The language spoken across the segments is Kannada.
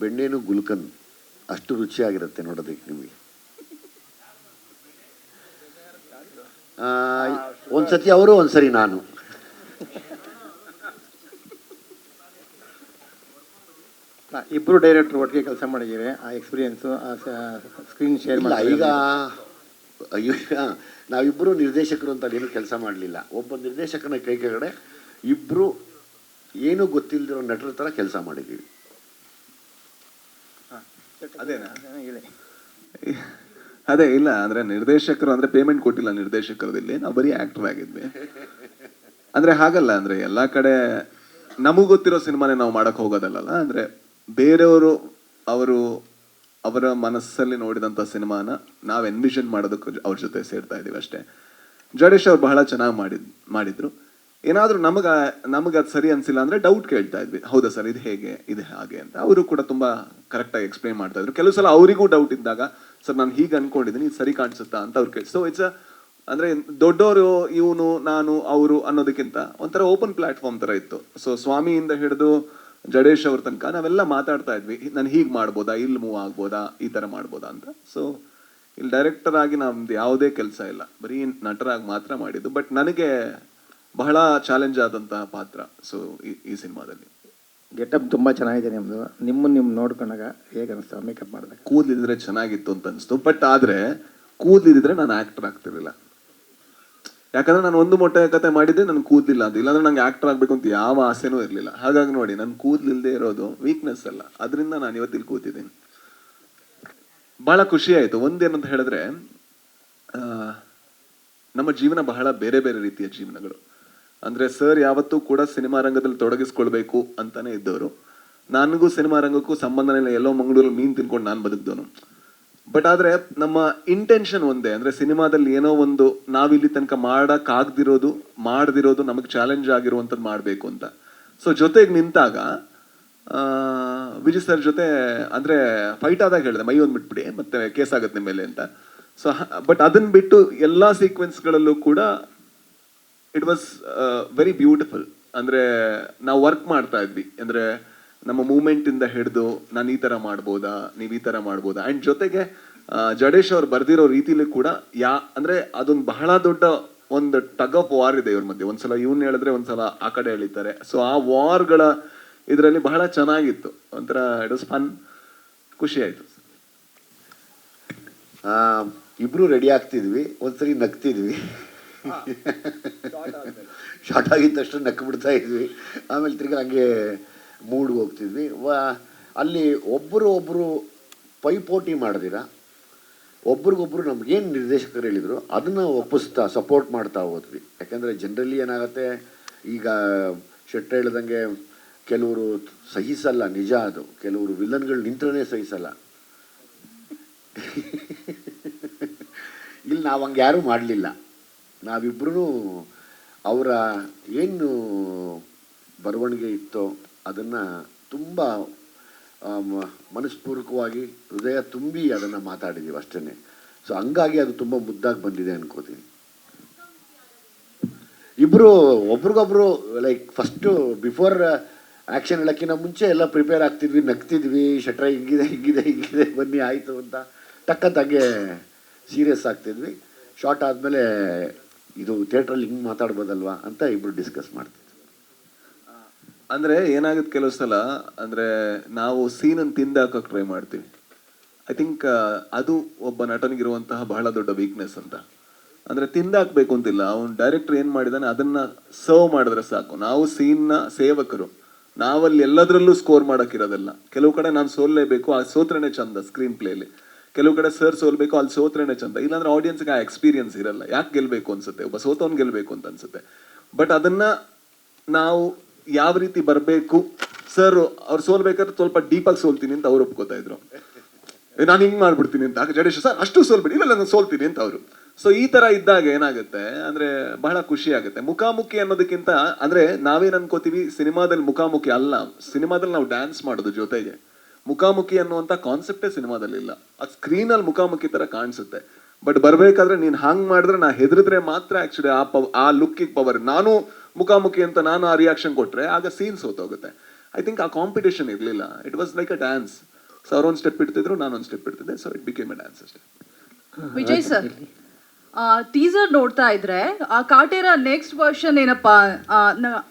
ಬೆಣ್ಣೆನು ಗುಲ್ಕನ್ ಅಷ್ಟು ರುಚಿಯಾಗಿರುತ್ತೆ ನೋಡೋದಕ್ಕೆ ನಿಮಗೆ. ಒಂದ್ಸತಿ ಅವರು ಒಂದ್ಸರಿ ನಾನು. ಇಬ್ಬರು ಡೈರೆಕ್ಟರ್ ಒಟ್ಟಿಗೆ ಕೆಲಸ ಮಾಡಿದ್ದೀರಿ, ಆ ಎಕ್ಸ್ಪೀರಿಯನ್ಸು ಸ್ಕ್ರೀನ್ ಶೇರ್ ಇಲ್ಲ. ಈಗ ನಾವಿಬ್ಬರು ನಿರ್ದೇಶಕರು ಅಂತ ಏನು ಕೆಲಸ ಮಾಡಲಿಲ್ಲ. ಒಬ್ಬ ನಿರ್ದೇಶಕನ ಕೈ ಕೆಳಗಡೆ ಇಬ್ಬರು ಏನೂ ಗೊತ್ತಿಲ್ಲದಿರೋ ನಟರ ಥರ ಕೆಲಸ ಮಾಡಿದ್ದೀವಿ. ಅದೇನಾ? ಅದೇ ಇಲ್ಲ ಅಂದ್ರೆ ನಿರ್ದೇಶಕರು ಅಂದ್ರೆ ಪೇಮೆಂಟ್ ಕೊಟ್ಟಿಲ್ಲ ನಿರ್ದೇಶಕರದಲ್ಲಿ, ನಾವು ಬರೀ ಆಕ್ಟರ್ ಆಗಿದ್ವಿ. ಅಂದ್ರೆ ಹಾಗಲ್ಲ, ಅಂದ್ರೆ ಎಲ್ಲಾ ಕಡೆ ನಮಗ್ ಗೊತ್ತಿರೋ ಸಿನಿಮಾನೇ ನಾವು ಮಾಡಕ್ ಹೋಗೋದಲ್ಲ. ಅಂದ್ರೆ ಬೇರೆಯವರು ಅವರ ಮನಸ್ಸಲ್ಲಿ ನೋಡಿದಂಥ ಸಿನಿಮಾನ ನಾವು ಎನ್ವಿಷನ್ ಮಾಡೋದಕ್ಕೆ ಅವ್ರ ಜೊತೆ ಸೇರ್ತಾ ಇದೀವಿ ಅಷ್ಟೇ. ಜಡೇಶ್ ಅವ್ರು ಬಹಳ ಚೆನ್ನಾಗಿ ಮಾಡಿದ್ರು. ಏನಾದರೂ ನಮಗೆ ಅದು ಸರಿ ಅನ್ಸಿಲ್ಲ ಅಂದ್ರೆ ಡೌಟ್ ಕೇಳ್ತಾ ಇದ್ವಿ, ಹೌದಾ ಸರ್ ಇದು ಹೇಗೆ ಇದು ಹಾಗೆ ಅಂತ. ಅವರು ಕೂಡ ತುಂಬಾ ಕರೆಕ್ಟಾಗಿ ಎಕ್ಸ್ಪ್ಲೈನ್ ಮಾಡ್ತಾ ಇದ್ರು. ಕೆಲವು ಸಲ ಅವರಿಗೂ ಡೌಟ್ ಇದ್ದಾಗ, ಸರ್ ನಾನು ಹೀಗೆ ಅನ್ಕೊಂಡಿದ್ದೀನಿ ಇದು ಸರಿ ಕಾಣಿಸುತ್ತಾ ಅಂತ ಅವ್ರು ಕೇಳಿ. ಸೊ ಇಟ್ಸ್ ಅಂದ್ರೆ ದೊಡ್ಡವರು ಇವನು ನಾನು ಅವರು ಅನ್ನೋದಕ್ಕಿಂತ ಒಂಥರ ಓಪನ್ ಪ್ಲಾಟ್ಫಾರ್ಮ್ ತರ ಇತ್ತು. ಸೊ ಸ್ವಾಮಿಯಿಂದ ಹಿಡಿದು ಜಡೇಶ್ ಅವ್ರ ತನಕ ನಾವೆಲ್ಲ ಮಾತಾಡ್ತಾ ಇದ್ವಿ, ನಾನು ಹೀಗೆ ಮಾಡ್ಬೋದಾ, ಇಲ್ಲಿ ಮೂವ್ ಆಗ್ಬೋದಾ, ಈ ತರ ಮಾಡ್ಬೋದಾ ಅಂತ. ಸೊ ಇಲ್ಲಿ ಡೈರೆಕ್ಟರ್ ಆಗಿ ನಮ್ದು ಯಾವುದೇ ಕೆಲಸ ಇಲ್ಲ, ಬರೀ ನಟರಾಗಿ ಮಾತ್ರ ಮಾಡಿದ್ದು. ಬಟ್ ನನಗೆ ಬಹಳ ಚಾಲೆಂಜ್ ಆದಂತಹ ಪಾತ್ರ. ಸೊ ಈ ಸಿನಿಮಾದಲ್ಲಿ ಗೆಟಪ್ ತುಂಬಾ ಚೆನ್ನಾಗಿದೆ ನಿಮ್ದು. ನಿಮ್ಮ ನೋಡ್ಕೊಂಡಾಗ ಹೇಗೆ ಅನಿಸ್ತು ಮೇಕಪ್ ಮಾಡಿದಾಗ? ಕೂದಲಿದ್ರೆ ಚೆನ್ನಾಗಿತ್ತು ಅಂತ ಅನಿಸ್ತು. ಬಟ್ ಆದ್ರೆ ಕೂದಲಿದ್ರೆ ನಾನು ಆಕ್ಟರ್ ಆಗ್ತಿರ್ಲಿಲ್ಲ. ಯಾಕಂದ್ರೆ ನಾನು ಒಂದು ಮೊಟ್ಟೆ ಕತೆ ಮಾಡಿದ್ದೆ ನನ್ ಕೂದಲಿಲ್ಲ ಅಂತ. ಇಲ್ಲಾಂದ್ರೆ ನಂಗೆ ಆಕ್ಟರ್ ಆಗ್ಬೇಕು ಅಂತ ಯಾವ ಆಸೆನೂ ಇರ್ಲಿಲ್ಲ. ಹಾಗಾಗಿ ನೋಡಿ, ನನ್ ಕೂದಲಿಲ್ಲದೆ ಇರೋದು ವೀಕ್ನೆಸ್ ಅಲ್ಲ, ಅದರಿಂದ ನಾನು ಇವತ್ತಿಲ್ಲಿ ಕೂತಿದ್ದೀನಿ. ಬಹಳ ಖುಷಿ ಆಯ್ತು. ಒಂದೇನಂತ ಹೇಳಿದ್ರೆ, ನಮ್ಮ ಜೀವನ ಬಹಳ ಬೇರೆ ಬೇರೆ ರೀತಿಯ ಜೀವನಗಳು. ಅಂದ್ರೆ ಸರ್ ಯಾವತ್ತೂ ಕೂಡ ಸಿನಿಮಾ ರಂಗದಲ್ಲಿ ತೊಡಗಿಸ್ಕೊಳ್ಬೇಕು ಅಂತಾನೆ ಇದ್ದವರು. ನನಗೂ ಸಿನಿಮಾ ರಂಗಕ್ಕೂ ಸಂಬಂಧನೇ ಇಲ್ಲ. ಎಲ್ಲೋ ಮಂಗಳೂರಲ್ಲಿ ಮೀನ್ ತಿನ್ಕೊಂಡು ನಾನು ಬದುಕ್ದವನು. ಬಟ್ ಆದ್ರೆ ನಮ್ಮ ಇಂಟೆನ್ಷನ್ ಒಂದೇ, ಅಂದ್ರೆ ಸಿನಿಮಾದಲ್ಲಿ ಏನೋ ಒಂದು ನಾವಿಲ್ಲಿ ತನಕ ಮಾಡದಿರೋದು ನಮಗೆ ಚಾಲೆಂಜ್ ಆಗಿರುವಂಥದ್ದು ಮಾಡಬೇಕು ಅಂತ. ಸೊ ಜೊತೆಗೆ ನಿಂತಾಗ ವಿಜಯ್ ಸರ್ ಜೊತೆ ಅಂದ್ರೆ ಫೈಟ್ ಆದಾಗ ಹೇಳಿದೆ, ಮೈ ಒಂದು ಬಿಟ್ಬಿಡಿ ಮತ್ತೆ ಕೇಸ್ ಆಗತ್ತೆ ನಿಮ್ಮ ಮೇಲೆ ಅಂತ. ಸೊ ಬಟ್ ಅದನ್ನ ಬಿಟ್ಟು ಎಲ್ಲಾ ಸೀಕ್ವೆನ್ಸ್ಗಳಲ್ಲೂ ಕೂಡ ಇಟ್ ವಾಸ್ ವೆರಿ ಬ್ಯೂಟಿಫುಲ್. ಅಂದ್ರೆ ನಾವು ವರ್ಕ್ ಮಾಡ್ತಾ ಇದ್ವಿ. ಅಂದ್ರೆ ನಮ್ಮ ಮೂಮೆಂಟ್ ಇಂದ ಹಿಡಿದು ನಾನು ಈ ತರ ಮಾಡ್ಬೋದಾ, ನೀವ್ ಈ ತರ ಮಾಡ್ಬೋದಾ. ಅಂಡ್ ಜೊತೆಗೆ ಜಡೇಶ್ ಅವ್ರು ಬರ್ದಿರೋ ರೀತಿಲಿ ಕೂಡ ಅಂದ್ರೆ ಅದೊಂದು ಬಹಳ ದೊಡ್ಡ ಒಂದು ಟಗ್ ಆಫ್ ವಾರ್ ಇದೆ ಇವ್ರ ಮಧ್ಯೆ. ಒಂದ್ಸಲ ಇವ್ನ ಹೇಳಿದ್ರೆ ಒಂದ್ಸಲ ಆ ಕಡೆ ಎಳಿತಾರೆ. ಸೊ ಆ ವಾರ್ಗಳ ಇದರಲ್ಲಿ ಬಹಳ ಚೆನ್ನಾಗಿತ್ತು. ಒಂಥರ ಇಟ್ ವಾಸ್ ಫನ್, ಖುಷಿ ಆಯ್ತು. ಇಬ್ರು ರೆಡಿ ಆಗ್ತಿದ್ವಿ, ಒಂದ್ಸರಿ ನಗ್ತಿದ್ವಿ. ಶಾರ್ಟ್ ಆಗಿದ್ದ ತಕ್ಷಣ ನಕ್ಕು ಬಿಡ್ತಾ ಇದ್ವಿ. ಆಮೇಲೆ ತಿರ್ಗಿ ಹಂಗೆ ಮೂಡ್ಗೆ ಹೋಗ್ತಿದ್ವಿ. ಅಲ್ಲಿ ಒಬ್ಬರು ಪೈಪೋಟಿ ಮಾಡಿದಿರ ಒಬ್ರಿಗೊಬ್ರು ನಮ್ಗೇನು ನಿರ್ದೇಶಕರು ಹೇಳಿದರು ಅದನ್ನು ಒಪ್ಪಿಸ್ತಾ ಸಪೋರ್ಟ್ ಮಾಡ್ತಾ ಹೋದ್ವಿ. ಯಾಕೆಂದರೆ ಜನರಲಿ ಏನಾಗುತ್ತೆ, ಈಗ ಶೆಟ್ಟಿ ಹೇಳ್ದಂಗೆ ಕೆಲವರು ಸಹಿಸಲ್ಲ, ನಿಜ ಅದು. ಕೆಲವರು ವಿಲನ್ಗಳು ನಿಂತ್ರೇ ಸಹಿಸಲ್ಲ. ಇಲ್ಲಿ ನಾವು ಹಂಗೆ ಯಾರೂ ಮಾಡಲಿಲ್ಲ. ನಾವಿಬ್ಬರೂ ಅವರ ಏನು ಬರವಣಿಗೆ ಇತ್ತೋ ಅದನ್ನು ತುಂಬ ಮನಸ್ಪೂರ್ವಕವಾಗಿ ಹೃದಯ ತುಂಬಿ ಅದನ್ನು ಮಾತಾಡಿದ್ದೀವಿ ಅಷ್ಟೇ. ಸೊ ಹಂಗಾಗಿ ಅದು ತುಂಬ ಮುದ್ದಾಗಿ ಬಂದಿದೆ ಅನ್ಕೋತೀನಿ. ಇಬ್ಬರು ಒಬ್ರಿಗೊಬ್ರು ಲೈಕ್ ಫಸ್ಟು ಬಿಫೋರ್ ಆ್ಯಕ್ಷನ್ ಹೇಳೋಕ್ಕಿಂತ ಮುಂಚೆ ಎಲ್ಲ ಪ್ರಿಪೇರ್ ಆಗ್ತಿದ್ವಿ, ನಗ್ತಿದ್ವಿ. ಶೆಟ್ರ ಹಿಂಗಿದೆ ಬನ್ನಿ ಆಯಿತು ಅಂತ ಟಕ್ಕಂತ ಹಂಗೆ ಸೀರಿಯಸ್ ಆಗ್ತಿದ್ವಿ. ಶಾರ್ಟ್ ಆದಮೇಲೆ ಇದು ಥಿಯೇಟ್ರಲ್ಲಿ ಹಿಂಗೆ ಮಾತಾಡ್ಬೋದಲ್ವಾ ಅಂತ ಇಬ್ಬರು ಡಿಸ್ಕಸ್ ಮಾಡ್ತಿದ್ವಿ. ಅಂದ್ರೆ ಏನಾಗುತ್ತೆ ಕೆಲವು ಸಲ, ಅಂದ್ರೆ ನಾವು ಸೀನನ್ನು ತಿಂದಾಕಕ್ಕೆ ಟ್ರೈ ಮಾಡ್ತೀವಿ. ಐ ಥಿಂಕ್ ಅದು ಒಬ್ಬ ನಟನಿಗಿರುವಂತಹ ಬಹಳ ದೊಡ್ಡ ವೀಕ್ನೆಸ್ ಅಂತ. ಅಂದ್ರೆ ತಿಂದಾಕ್ಬೇಕು ಅಂತಿಲ್ಲ, ಅವನು ಡೈರೆಕ್ಟರ್ ಏನ್ ಮಾಡಿದಾನೆ ಅದನ್ನ ಸರ್ವ್ ಮಾಡಿದ್ರೆ ಸಾಕು. ನಾವು ಸೀನ್ನ ಸೇವಕರು, ನಾವಲ್ಲಿ ಎಲ್ಲದರಲ್ಲೂ ಸ್ಕೋರ್ ಮಾಡಕ್ಕಿರೋದಲ್ಲ. ಕೆಲವು ಕಡೆ ನಾನು ಸೋಲ್ಲೇಬೇಕು, ಆ ಸೋತ್ರೇನೆ ಚಂದ ಸ್ಕ್ರೀನ್ ಪ್ಲೇಲಿ. ಕೆಲವು ಕಡೆ ಸರ್ ಸೋಲ್ಬೇಕು, ಅಲ್ಲಿ ಸೋತ್ರೇನೆ ಚಂದ. ಇಲ್ಲಾಂದ್ರೆ ಆಡಿಯನ್ಸ್ಗೆ ಆ ಎಕ್ಸ್ಪೀರಿಯನ್ಸ್ ಇರಲ್ಲ. ಯಾಕೆ ಗೆಲ್ಬೇಕು ಅನ್ಸುತ್ತೆ, ಒಬ್ಬ ಸೋತವನ್ ಗೆಲ್ಬೇಕು ಅಂತ ಅನ್ಸುತ್ತೆ. ಬಟ್ ಅದನ್ನ ನಾವು ಯಾವ ರೀತಿ ಬರಬೇಕು, ಸರ್ ಅವ್ರು ಸೋಲ್ಬೇಕಾದ್ರೆ ಸ್ವಲ್ಪ ಡೀಪಾಗಿ ಸೋಲ್ತೀನಿ ಅಂತ ಅವ್ರು ಒಪ್ಕೋತಾ ಇದ್ರು. ನಾನು ಹಿಂಗ್ ಮಾಡ್ಬಿಡ್ತೀನಿ ಅಂತ. ಜಡೇಶ್ ಸರ್ ಅಷ್ಟು ಸೋಲ್ಬಿಡಿ, ಇಲ್ಲ ನಾನು ಸೋಲ್ತೀನಿ ಅಂತ ಅವರು. ಸೊ ಈ ತರ ಇದ್ದಾಗ ಏನಾಗುತ್ತೆ ಅಂದ್ರೆ ಬಹಳ ಖುಷಿ ಆಗುತ್ತೆ. ಮುಖಾಮುಖಿ ಅನ್ನೋದಕ್ಕಿಂತ ಅಂದ್ರೆ ನಾವೇನ್ ಅನ್ಕೋತೀವಿ, ಸಿನಿಮಾದಲ್ಲಿ ಮುಖಾಮುಖಿ ಅಲ್ಲ, ಸಿನಿಮಾದಲ್ಲಿ ನಾವು ಡ್ಯಾನ್ಸ್ ಮಾಡೋದು ಜೊತೆಗೆ. ಮುಖಾಮುಖಿ ಅನ್ನುವಂತ ಕಾನ್ಸೆಪ್ಟೇ ಸಿನಿಮಾದಲ್ಲಿ ಇಲ್ಲ. ಅದು ಸ್ಕ್ರೀನಲ್ಲಿ ಮುಖಾಮುಖಿ ತರ ಕಾಣಿಸುತ್ತೆ. ಬಟ್ ಬರ್ಬೇಕಾದ್ರೆ ನೀನ್ ಹಾಂಗ್ ಮಾಡಿದ್ರೆ, ನಾ ಹೆದರಿದ್ರೆ ಮಾತ್ರ ಆಕ್ಚುಲಿ ಆ ಲುಕ್ಕಿಗೆ ಪವರ್. ನಾನು ಮುಖಾಮುಖಿ ಅಂತ ನಾನು ಆ ರಿಯಾಕ್ಷನ್ ಕೊಟ್ರೆ ಆಗ ಸೀನ್ ಸೋತೋಗುತ್ತೆ. ಐ ಥಿಂಕ್ ಆ ಕಾಂಪಿಟೇಷನ್ ಇರಲಿಲ್ಲ. It was like a dance. So ಅವ್ರೊಂದು ಸ್ಟೆಪ್ ಇಡ್ತಿದ್ರು, ನಾನೊಂದು ಸ್ಟೆಪ್ ಇಡ್ತಿದ್ದೆ. So it became a dance ಅಷ್ಟೇ. ವಿಜಯ್ ಸರ್, ಟೀಸರ್ ನೋಡ್ತಾ ಇದ್ರೆ ಆ ಕಾಟೇರ ನೆಕ್ಸ್ಟ್ ವರ್ಷನ್ ಏನಪ್ಪಾ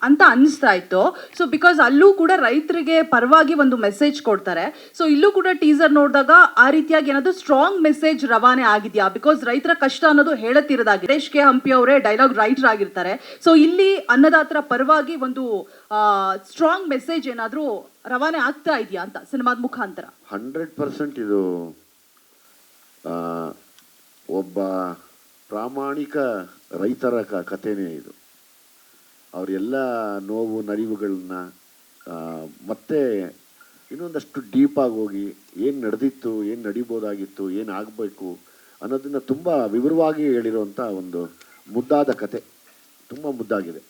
ಅಂತ ಅನಿಸ್ತಾ ಇತ್ತು. ಸೊ ಬಿಕಾಸ್ ಅಲ್ಲೂ ಕೂಡ ರೈತರಿಗೆ ಪರವಾಗಿ ಒಂದು ಮೆಸೇಜ್ ಕೊಡ್ತಾರೆ. ಸೊ ಇಲ್ಲೂ ಕೂಡ ಟೀಸರ್ ನೋಡಿದಾಗ ಆ ರೀತಿಯಾಗಿ ಏನಾದ್ರು ಸ್ಟ್ರಾಂಗ್ ಮೆಸೇಜ್ ರವಾನೆ ಆಗಿದೆಯಾ? ಬಿಕಾಸ್ ರೈತರ ಕಷ್ಟ ಅನ್ನೋದು ಹೇಳುತ್ತಿರೋದಾಗಿ ಸುರೇಶ್ ಕೆ ಹಂಪಿ ಅವರೇ ಡೈಲಾಗ್ ರೈಟರ್ ಆಗಿರ್ತಾರೆ. ಸೊ ಇಲ್ಲಿ ಅನ್ನದಾತರ ಪರವಾಗಿ ಒಂದು ಸ್ಟ್ರಾಂಗ್ ಮೆಸೇಜ್ ಏನಾದರೂ ರವಾನೆ ಆಗ್ತಾ ಇದೆಯಾ ಅಂತ ಸಿನಿಮಾದ ಮುಖಾಂತರ? 100% ಇದು ಒಬ್ಬ ಪ್ರಾಮಾಣಿಕ ರೈತರ ಕಥೆನೇ ಇದು. ಅವರೆಲ್ಲ ನೋವು ನಲಿವುಗಳನ್ನ ಮತ್ತೆ ಇನ್ನೊಂದಷ್ಟು ಡೀಪಾಗಿ ಹೋಗಿ ಏನು ನಡೆದಿತ್ತು, ಏನು ನಡಿಬೋದಾಗಿತ್ತು, ಏನು ಆಗಬೇಕು ಅನ್ನೋದನ್ನು ತುಂಬ ವಿವರವಾಗಿ ಹೇಳಿರುವಂಥ ಒಂದು ಮುದ್ದಾದ ಕತೆ. ತುಂಬ ಮುದ್ದಾಗಿದೆ.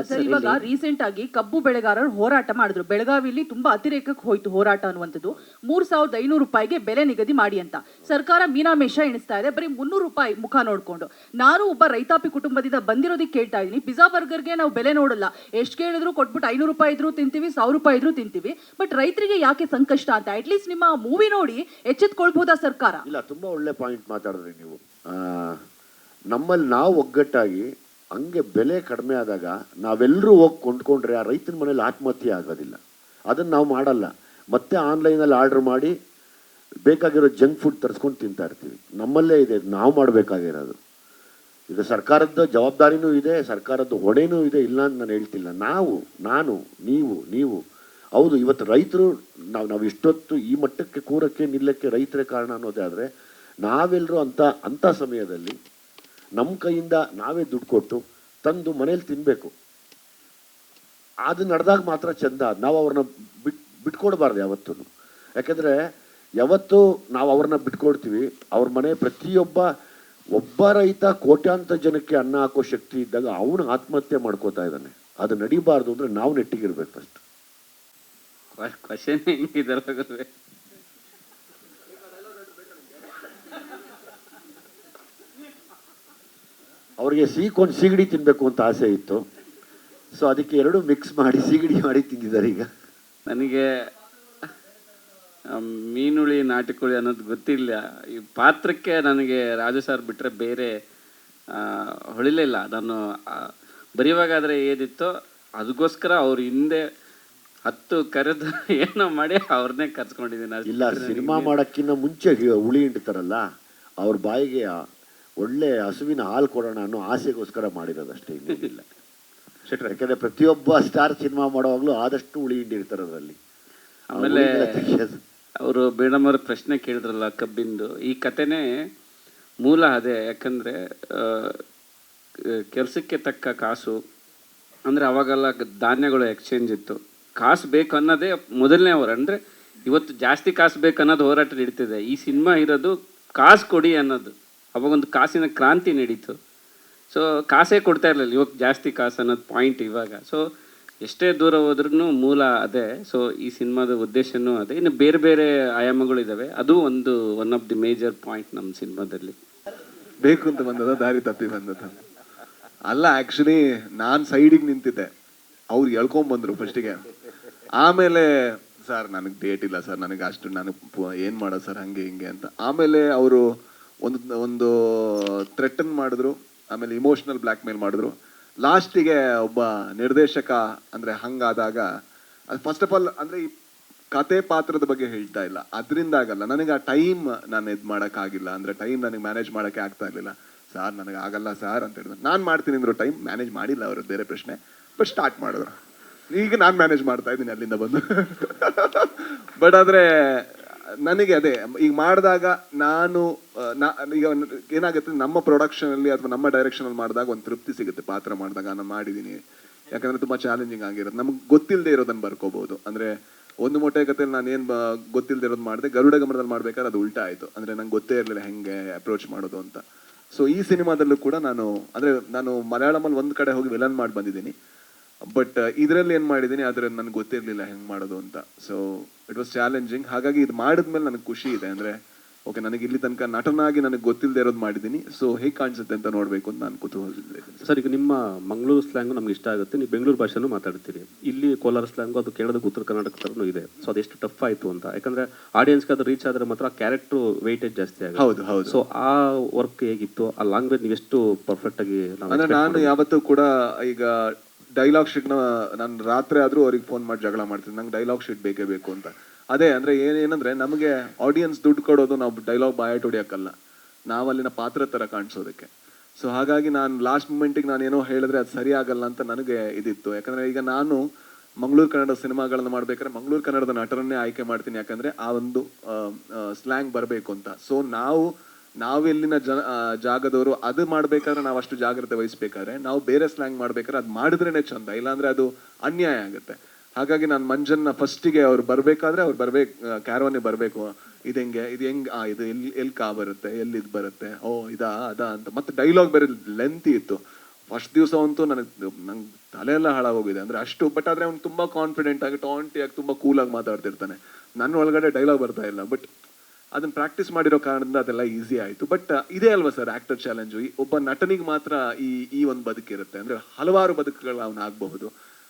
ಸರ್, ಇವಾಗ ರೀಸೆಂಟ್ ಆಗಿ ಕಬ್ಬು ಬೆಳೆಗಾರರು ಹೋರಾಟ ಮಾಡಿದ್ರು. ಬೆಳಗಾವಿಯಲ್ಲಿ ತುಂಬಾ ಅತಿರೇಕಕ್ಕೆ ಹೋಯ್ತು ಹೋರಾಟ ಅನ್ನುವಂಥದ್ದು. 3,500 ರೂಪಾಯಿಗೆ ಬೆಲೆ ನಿಗದಿ ಮಾಡಿ ಅಂತ ಸರ್ಕಾರ ಮೀನಾಮೇಷ ಎಣಿಸ್ತಾ ಇದೆ, ಬರೀ 300 ರೂಪಾಯಿ ಮುಖ ನೋಡ್ಕೊಂಡು. ನಾನು ಒಬ್ಬ ರೈತಾಪಿ ಕುಟುಂಬದಿಂದ ಬಂದಿರೋದಕ್ಕೆ ಕೇಳ್ತಾ ಇದ್ದೀನಿ, ಪಿಜ್ಜಾ ಬರ್ಗರ್ಗೆ ನಾವು ಬೆಲೆ ನೋಡಲ್ಲ, ಎಷ್ಟು ಕೇಳಿದ್ರು ಕೊಟ್ಬಿಟ್ಟು 500 ರೂಪಾಯಿ ಇದ್ರು ತಿಂತೀವಿ, 1000 ರೂಪಾಯಿ ಇದ್ರು ತಿಂತೀವಿ. ಬಟ್ ರೈತರಿಗೆ ಯಾಕೆ ಸಂಕಷ್ಟ ಅಂತ ಅಟ್ಲೀಸ್ಟ್ ನಿಮ್ಮ ಮೂವಿ ನೋಡಿ ಎಚ್ಚೆತ್ಕೊಳ್ಬಹುದಾ ಸರ್ಕಾರ? ಇಲ್ಲ, ತುಂಬ ಒಳ್ಳೆ ಪಾಯಿಂಟ್ ಮಾತಾಡಿದ್ರಿ ನೀವು. ನಮ್ಮಲ್ಲಿ ನಾವು ಒಗ್ಗಟ್ಟಾಗಿ ಹಂಗೆ ಬೆಲೆ ಕಡಿಮೆ ಆದಾಗ ನಾವೆಲ್ಲರೂ ಹೋಗಿ ಕೊಂಡ್ಕೊಂಡ್ರೆ ಆ ರೈತನ ಮನೇಲಿ ಆತ್ಮಹತ್ಯೆ ಆಗೋದಿಲ್ಲ. ಅದನ್ನು ನಾವು ಮಾಡಲ್ಲ. ಮತ್ತೆ ಆನ್ಲೈನಲ್ಲಿ ಆರ್ಡರ್ ಮಾಡಿ ಬೇಕಾಗಿರೋ ಜಂಕ್ ಫುಡ್ ತರಿಸ್ಕೊಂಡು ತಿಂತಾ ಇರ್ತೀವಿ. ನಮ್ಮಲ್ಲೇ ಇದೆ, ನಾವು ಮಾಡಬೇಕಾಗಿರೋದು. ಇದು ಸರ್ಕಾರದ ಜವಾಬ್ದಾರಿನೂ ಇದೆ, ಸರ್ಕಾರದ ಹೊಣೆನೂ ಇದೆ, ಇಲ್ಲ ಅಂತ ನಾನು ಹೇಳ್ತಿಲ್ಲ. ನಾನು ನೀವು ಹೌದು, ಇವತ್ತು ರೈತರು ನಾವು ಇಷ್ಟೊತ್ತು ಈ ಮಟ್ಟಕ್ಕೆ ಕೂರಕ್ಕೆ ನಿಲ್ಲಕ್ಕೆ ರೈತರೇ ಕಾರಣ ಅನ್ನೋದೇ. ಆದರೆ ನಾವೆಲ್ಲರೂ ಅಂಥ ಸಮಯದಲ್ಲಿ ನಮ್ಮ ಕೈಯಿಂದ ನಾವೇ ದುಡ್ಡು ಕೊಟ್ಟು ತಂದು ಮನೇಲಿ ತಿನ್ನಬೇಕು. ಅದು ನಡೆದಾಗ ಮಾತ್ರ ಚೆಂದ. ನಾವು ಅವ್ರನ್ನ ಬಿಟ್ಕೊಡ್ಬಾರ್ದು ಯಾವತ್ತೂ. ಯಾಕೆಂದರೆ ಯಾವತ್ತು ನಾವು ಅವ್ರನ್ನ ಬಿಟ್ಕೊಡ್ತೀವಿ, ಅವ್ರ ಮನೆ ಒಬ್ಬ ರೈತ ಕೋಟ್ಯಾಂತರ ಜನಕ್ಕೆ ಅನ್ನ ಹಾಕೋ ಶಕ್ತಿ ಇದ್ದಾಗ ಅವನು ಆತ್ಮಹತ್ಯೆ ಮಾಡ್ಕೋತಾ ಇದ್ದಾನೆ. ಅದು ನಡಿಬಾರ್ದು ಅಂದರೆ ನಾವು ನೆಟ್ಟಿಗಿರ್ಬೇಕು ಫಸ್ಟ್. ಕ್ವಶನ್ ಹೆಂಗಿದಲ್ಲ, ಅವ್ರಿಗೆ ಒಂದು ಸೀಗಡಿ ತಿನ್ನಬೇಕು ಅಂತ ಆಸೆ ಇತ್ತು. ಸೊ ಅದಕ್ಕೆ ಎರಡು ಮಿಕ್ಸ್ ಮಾಡಿ ಸೀಗಡಿ ಮಾಡಿ ತಿಂದಿದ್ದಾರೆ. ಈಗ ನನಗೆ ಮೀನುಳಿ ನಾಟಿಕೋಳಿ ಅನ್ನೋದು ಗೊತ್ತಿಲ್ಲ. ಈ ಪಾತ್ರಕ್ಕೆ ನನಗೆ ರಾಜು ಸರ್ ಬಿಟ್ಟರೆ ಬೇರೆ ಹೊಳಿಲೇ ಇಲ್ಲ. ನಾನು ಬರೆಯುವಾಗಾದರೆ ಏನಿತ್ತೋ ಅದಕ್ಕೋಸ್ಕರ ಅವ್ರ ಹಿಂದೆ 10 ಕರೆದು ಏನೋ ಮಾಡಿ ಅವ್ರನ್ನೇ ಕರ್ಸ್ಕೊಂಡಿದ್ದೀನಿ. ಇಲ್ಲ, ಸಿನಿಮಾ ಮಾಡೋಕ್ಕಿಂತ ಮುಂಚೆ ಹುಳಿ ಹಿಂಡ್ತಾರಲ್ಲ, ಅವ್ರ ಬಾಯಿಗೆ ಒಳ್ಳೆ ಹಸುವಿನ ಹಾಲು ಕೊಡೋಣ ಅನ್ನೋ ಆಸೆಗೋಸ್ಕರ ಮಾಡಿರೋದಷ್ಟೇ, ಇನ್ನೇನಿಲ್ಲ. ಯಾಕಂದರೆ ಪ್ರತಿಯೊಬ್ಬ ಸ್ಟಾರ್ ಸಿನಿಮಾ ಮಾಡುವಾಗಲೂ ಆದಷ್ಟು ಹುಳಿ ಹಿಂಡಿರ್ತಾರೆ ಅದರಲ್ಲಿ. ಆಮೇಲೆ ಅವರು ಬೇಡಮ್ಮವ್ರ ಪ್ರಶ್ನೆ ಕೇಳಿದ್ರಲ್ಲ ಕಬ್ಬಿಂದು, ಈ ಕತೆನೇ ಮೂಲ ಅದೇ. ಯಾಕಂದರೆ ಕೆಲಸಕ್ಕೆ ತಕ್ಕ ಕಾಸು ಅಂದರೆ ಅವಾಗೆಲ್ಲ ಧಾನ್ಯಗಳು ಎಕ್ಸ್ಚೇಂಜ್ ಇತ್ತು. ಕಾಸು ಬೇಕು ಅನ್ನೋದೇ ಮೊದಲನೇ ಅವರು. ಅಂದರೆ ಇವತ್ತು ಜಾಸ್ತಿ ಕಾಸು ಬೇಕು ಅನ್ನೋದು ಹೋರಾಟ ನಡೀತಿದೆ. ಈ ಸಿನಿಮಾ ಇರೋದು ಕಾಸು ಕೊಡಿ ಅನ್ನೋದು. ಅವಾಗೊಂದು ಕಾಸಿನ ಕ್ರಾಂತಿ ನಡೀತು. ಸೊ ಕಾಸೇ ಕೊಡ್ತಾ ಇರಲಿಲ್ಲ, ಇವಾಗ ಜಾಸ್ತಿ ಕಾಸು ಅನ್ನೋದು ಪಾಯಿಂಟ್ ಇವಾಗ. ಸೊ ಎಷ್ಟೇ ದೂರ ಹೋದ್ರೂ ಮೂಲ ಅದೇ. ಸೊ ಈ ಸಿನಿಮಾದ ಉದ್ದೇಶನೂ ಅದೇ. ಇನ್ನು ಬೇರೆ ಬೇರೆ ಆಯಾಮಗಳಿದ್ದಾವೆ, ಅದು one of the major point ನಮ್ಮ ಸಿನಿಮಾದಲ್ಲಿ. ಬೇಕು ಅಂತ ಬಂದದ, ದಾರಿ ತಪ್ಪಿ ಬಂದದ ಅಲ್ಲ. ಆ್ಯಕ್ಚುಲಿ ನಾನು ಸೈಡಿಗೆ ನಿಂತಿದ್ದೆ, ಅವ್ರು ಎಳ್ಕೊಂಬಂದರು ಫಸ್ಟಿಗೆ. ಆಮೇಲೆ ಸರ್ ನನಗೆ ಡೇಟ್ ಇಲ್ಲ ಸರ್, ನನಗೆ ಅಷ್ಟು ನನಗೆ ಏನು ಮಾಡೋದು ಸರ್ ಹಂಗೆ ಹಿಂಗೆ ಅಂತ. ಆಮೇಲೆ ಅವರು ಒಂದು ಥ್ರೆಟನ್ ಮಾಡಿದ್ರು, ಆಮೇಲೆ ಇಮೋಷ್ನಲ್ ಬ್ಲ್ಯಾಕ್ ಮೇಲ್ ಮಾಡಿದ್ರು. ಲಾಸ್ಟಿಗೆ ಒಬ್ಬ ನಿರ್ದೇಶಕ ಅಂದರೆ ಹಂಗಾದಾಗ ಅದು ಫಸ್ಟ್ ಆಫ್ ಆಲ್ ಅಂದರೆ ಈ ಕತೆ ಪಾತ್ರದ ಬಗ್ಗೆ ಹೇಳ್ತಾ ಇಲ್ಲ, ಅದರಿಂದ ಆಗಲ್ಲ. ನನಗೆ ಆ ಟೈಮ್ ನಾನು ಇದು ಮಾಡೋಕ್ಕಾಗಿಲ್ಲ, ಅಂದರೆ ಟೈಮ್ ನನಗೆ ಮ್ಯಾನೇಜ್ ಮಾಡೋಕ್ಕೆ ಆಗ್ತಾ ಇರಲಿಲ್ಲ. ಸಾರ್ ನನಗೆ ಆಗಲ್ಲ ಸಾರ್ ಅಂತ ಹೇಳಿದ್ರು. ನಾನು ಮಾಡ್ತೀನಿ ಅಂದರು, ಟೈಮ್ ಮ್ಯಾನೇಜ್ ಮಾಡಿಲ್ಲ ಅವರು, ಬೇರೆ ಪ್ರಶ್ನೆ. ಬಟ್ ಸ್ಟಾರ್ಟ್ ಮಾಡಿದ್ರು. ಈಗ ನಾನು ಮ್ಯಾನೇಜ್ ಮಾಡ್ತಾ ಇದ್ದೀನಿ ಅಲ್ಲಿಂದ ಬಂದು. ಬಟ್ ಆದರೆ ನನಗೆ ಅದೇ ಈಗ ಮಾಡಿದಾಗ ಈಗ ಏನಾಗುತ್ತೆ, ನಮ್ಮ ಪ್ರೊಡಕ್ಷನಲ್ಲಿ ಅಥವಾ ನಮ್ಮ ಡೈರೆಕ್ಷನಲ್ಲಿ ಮಾಡಿದಾಗ ಒಂದು ತೃಪ್ತಿ ಸಿಗುತ್ತೆ. ಪಾತ್ರ ಮಾಡಿದಾಗ ನಾನು ಮಾಡಿದ್ದೀನಿ, ಯಾಕಂದರೆ ತುಂಬ ಚಾಲೆಂಜಿಂಗ್ ಆಗಿರೋದು. ನಮ್ಗೆ ಗೊತ್ತಿಲ್ಲದೆ ಇರೋದನ್ನು ಬರ್ಕೋಬಹುದು. ಅಂದರೆ ಒಂದು ಮೊಟ್ಟೆ ಕಥೆಯಲ್ಲಿ ನಾನು ಏನು ಗೊತ್ತಿಲ್ಲದೆ ಇರೋದು ಮಾಡಿದೆ, ಗರುಡ ಗಮನದಲ್ಲಿ ಮಾಡ್ಬೇಕಾದ್ರೆ ಅದು ಉಲ್ಟಾ ಆಯಿತು. ಅಂದರೆ ನಂಗೆ ಗೊತ್ತೇ ಇರಲಿಲ್ಲ ಹೆಂಗೆ ಅಪ್ರೋಚ್ ಮಾಡೋದು ಅಂತ. ಸೊ ಈ ಸಿನಿಮಾದಲ್ಲೂ ಕೂಡ ನಾನು ಮಲಯಾಳಮಲ್ಲಿ ಒಂದು ಕಡೆ ಹೋಗಿ ವಿಲನ್ ಮಾಡಿ ಬಂದಿದ್ದೀನಿ. ಬಟ್ ಇದರಲ್ಲಿ ಏನು ಮಾಡಿದ್ದೀನಿ ಆದರೆ ನನಗೆ ಗೊತ್ತಿರಲಿಲ್ಲ ಹೆಂಗೆ ಮಾಡೋದು ಅಂತ. So it was challenging. ಹಾಗಾಗಿ ಇದು ಮಾಡಿದ್ಮೇಲೆ ನನಗೆ ಖುಷಿ ಇದೆ. ಅಂದರೆ ಓಕೆ ನನಗೆ ಇಲ್ಲಿ ತನಕ ನಟನಾಗಿ ನನಗೆ ಗೊತ್ತಿಲ್ಲದೆ ಇರೋದು ಮಾಡಿದ್ದೀನಿ, ಸೊ ಹೇಗೆ ಕಾಣಿಸುತ್ತೆ ಅಂತ ನೋಡಬೇಕು ಅಂತ ನಾನು ಕುತೂಹಲದಿಂದ. ಸರ್, ಈಗ ನಿಮ್ಮ ಮಂಗಳೂರು ಸ್ಲ್ಯಾಂಗು ನಮ್ಗೆ ಇಷ್ಟ ಆಗುತ್ತೆ, ನೀವು ಬೆಂಗಳೂರು ಭಾಷೆನೂ ಮಾತಾಡ್ತೀರಿ. ಇಲ್ಲಿ ಕೋಲಾರ ಸ್ಲ್ಯಾಂಗು ಅದು ಕೇಳೋದಕ್ಕೆ ಉತ್ತರ ಕರ್ನಾಟಕ ಥರನೂ ಇದೆ. ಸೊ ಅದೆಷ್ಟು ಟಫ್ ಆಯಿತು ಅಂತ, ಯಾಕಂದರೆ ಆಡಿಯನ್ಸ್ಗೆ ಅದು ರೀಚ್ ಆದರೆ ಮಾತ್ರ ಕ್ಯಾರೆಕ್ಟ್ರು ವೆಯ್ಟೇಜ್ ಜಾಸ್ತಿ ಆಗುತ್ತೆ. ಹೌದು ಹೌದು. ಸೊ ಆ ವರ್ಕ್ ಹೇಗಿತ್ತು, ಆ ಲ್ಯಾಂಗ್ವೇಜ್ ನೀವೆಷ್ಟು ಪರ್ಫೆಕ್ಟಾಗಿ ಅಂದರೆ ನಾನು ಯಾವತ್ತೂ ಕೂಡ ಈಗ ಡೈಲಾಗ್ ಶೀಟ್ನ ನಾನು ರಾತ್ರಿ ಆದರೂ ಅವ್ರಿಗೆ ಫೋನ್ ಮಾಡಿ ಜಗಳ ಮಾಡ್ತೀನಿ, ನಂಗೆ ಡೈಲಾಗ್ ಶೀಟ್ ಬೇಕೇ ಬೇಕು ಅಂತ. ಅದೇ ಅಂದರೆ ಏನಂದರೆ ನಮಗೆ ಆಡಿಯನ್ಸ್ ದುಡ್ಡು ಕೊಡೋದು ನಾವು ಡೈಲಾಗ್ ಬಾಯಾಟ್ ಹೊಡಿಯೋಕ್ಕಲ್ಲ, ನಾವು ಅಲ್ಲಿನ ಪಾತ್ರ ಥರ ಕಾಣಿಸೋದಕ್ಕೆ. ಸೊ ಹಾಗಾಗಿ ನಾನು ಲಾಸ್ಟ್ ಮೂಮೆಂಟಿಗೆ ನಾನು ಏನೋ ಹೇಳಿದ್ರೆ ಅದು ಸರಿ ಆಗಲ್ಲ ಅಂತ ನನಗೆ ಇದಿತ್ತು. ಯಾಕಂದರೆ ಈಗ ನಾನು ಮಂಗಳೂರು ಕನ್ನಡ ಸಿನಿಮಾಗಳನ್ನು ಮಾಡ್ಬೇಕಾದ್ರೆ ಮಂಗಳೂರು ಕನ್ನಡದ ನಟರನ್ನೇ ಆಯ್ಕೆ ಮಾಡ್ತೀನಿ, ಯಾಕಂದರೆ ಆ ಒಂದು ಸ್ಲ್ಯಾಂಗ್ ಬರಬೇಕು ಅಂತ. ಸೊ ನಾವೆಲ್ಲಿನ ಜಾಗದವರು ಅದು ಮಾಡ್ಬೇಕಾದ್ರೆ ನಾವು ಅಷ್ಟು ಜಾಗ್ರತೆ ವಹಿಸ್ಬೇಕಾದ್ರೆ, ನಾವು ಬೇರೆ ಸ್ಲ್ಯಾಂಗ್ ಮಾಡ್ಬೇಕಾದ್ರೆ ಅದು ಮಾಡಿದ್ರೇನೆ ಚಂದ, ಇಲ್ಲಾಂದ್ರೆ ಅದು ಅನ್ಯಾಯ ಆಗುತ್ತೆ. ಹಾಗಾಗಿ ನಾನು ಮಂಜನ್ನ ಫಸ್ಟಿಗೆ ಅವ್ರು ಬರ್ಬೇಕಾದ್ರೆ ಅವ್ರು ಕ್ಯಾರವಾನಿ ಬರಬೇಕು, ಇದು ಹೆಂಗೆ, ಇದು ಇದು ಎಲ್ಲಿ ಕಾ ಬರುತ್ತೆ, ಎಲ್ಲಿ ಇದು ಬರುತ್ತೆ, ಓ ಇದಾ ಅದಾ ಅಂತ. ಮತ್ತೆ ಡೈಲಾಗ್ ಬೇರೆ ಲೆಂತಿ ಇತ್ತು. ಫಸ್ಟ್ ದಿವಸ ಅಂತೂ ನಂಗೆ ತಲೆ ಎಲ್ಲ ಹಾಳಾಗೋಗಿದೆ, ಅಂದರೆ ಅಷ್ಟು. ಬಟ್ ಆದರೆ ಅವ್ನು ತುಂಬ ಕಾನ್ಫಿಡೆಂಟ್ ಆಗಿ ಟಾಂಟಿಯಾಗಿ ತುಂಬ ಕೂಲಾಗಿ ಮಾತಾಡ್ತಿರ್ತಾನೆ, ನನ್ನ ಒಳಗಡೆ ಡೈಲಾಗ್ ಬರ್ತಾ ಇಲ್ಲ. ಬಟ್ ಅದನ್ನ ಪ್ರಾಕ್ಟೀಸ್ ಮಾಡಿರೋ ಕಾರಣದಿಂದ ಅದೆಲ್ಲ ಈಸಿ ಆಯಿತು. ಬಟ್ ಇದೇ ಅಲ್ವಾ ಸರ್ ಆಕ್ಟರ್ ಚಾಲೆಂಜು, ಒಬ್ಬ ನಟನಿಗೆ ಮಾತ್ರ ಈ ಒಂದು ಬದುಕಿರುತ್ತೆ. ಅಂದರೆ ಹಲವಾರು ಬದುಕುಗಳು ಅವನಾಗಬಹುದು,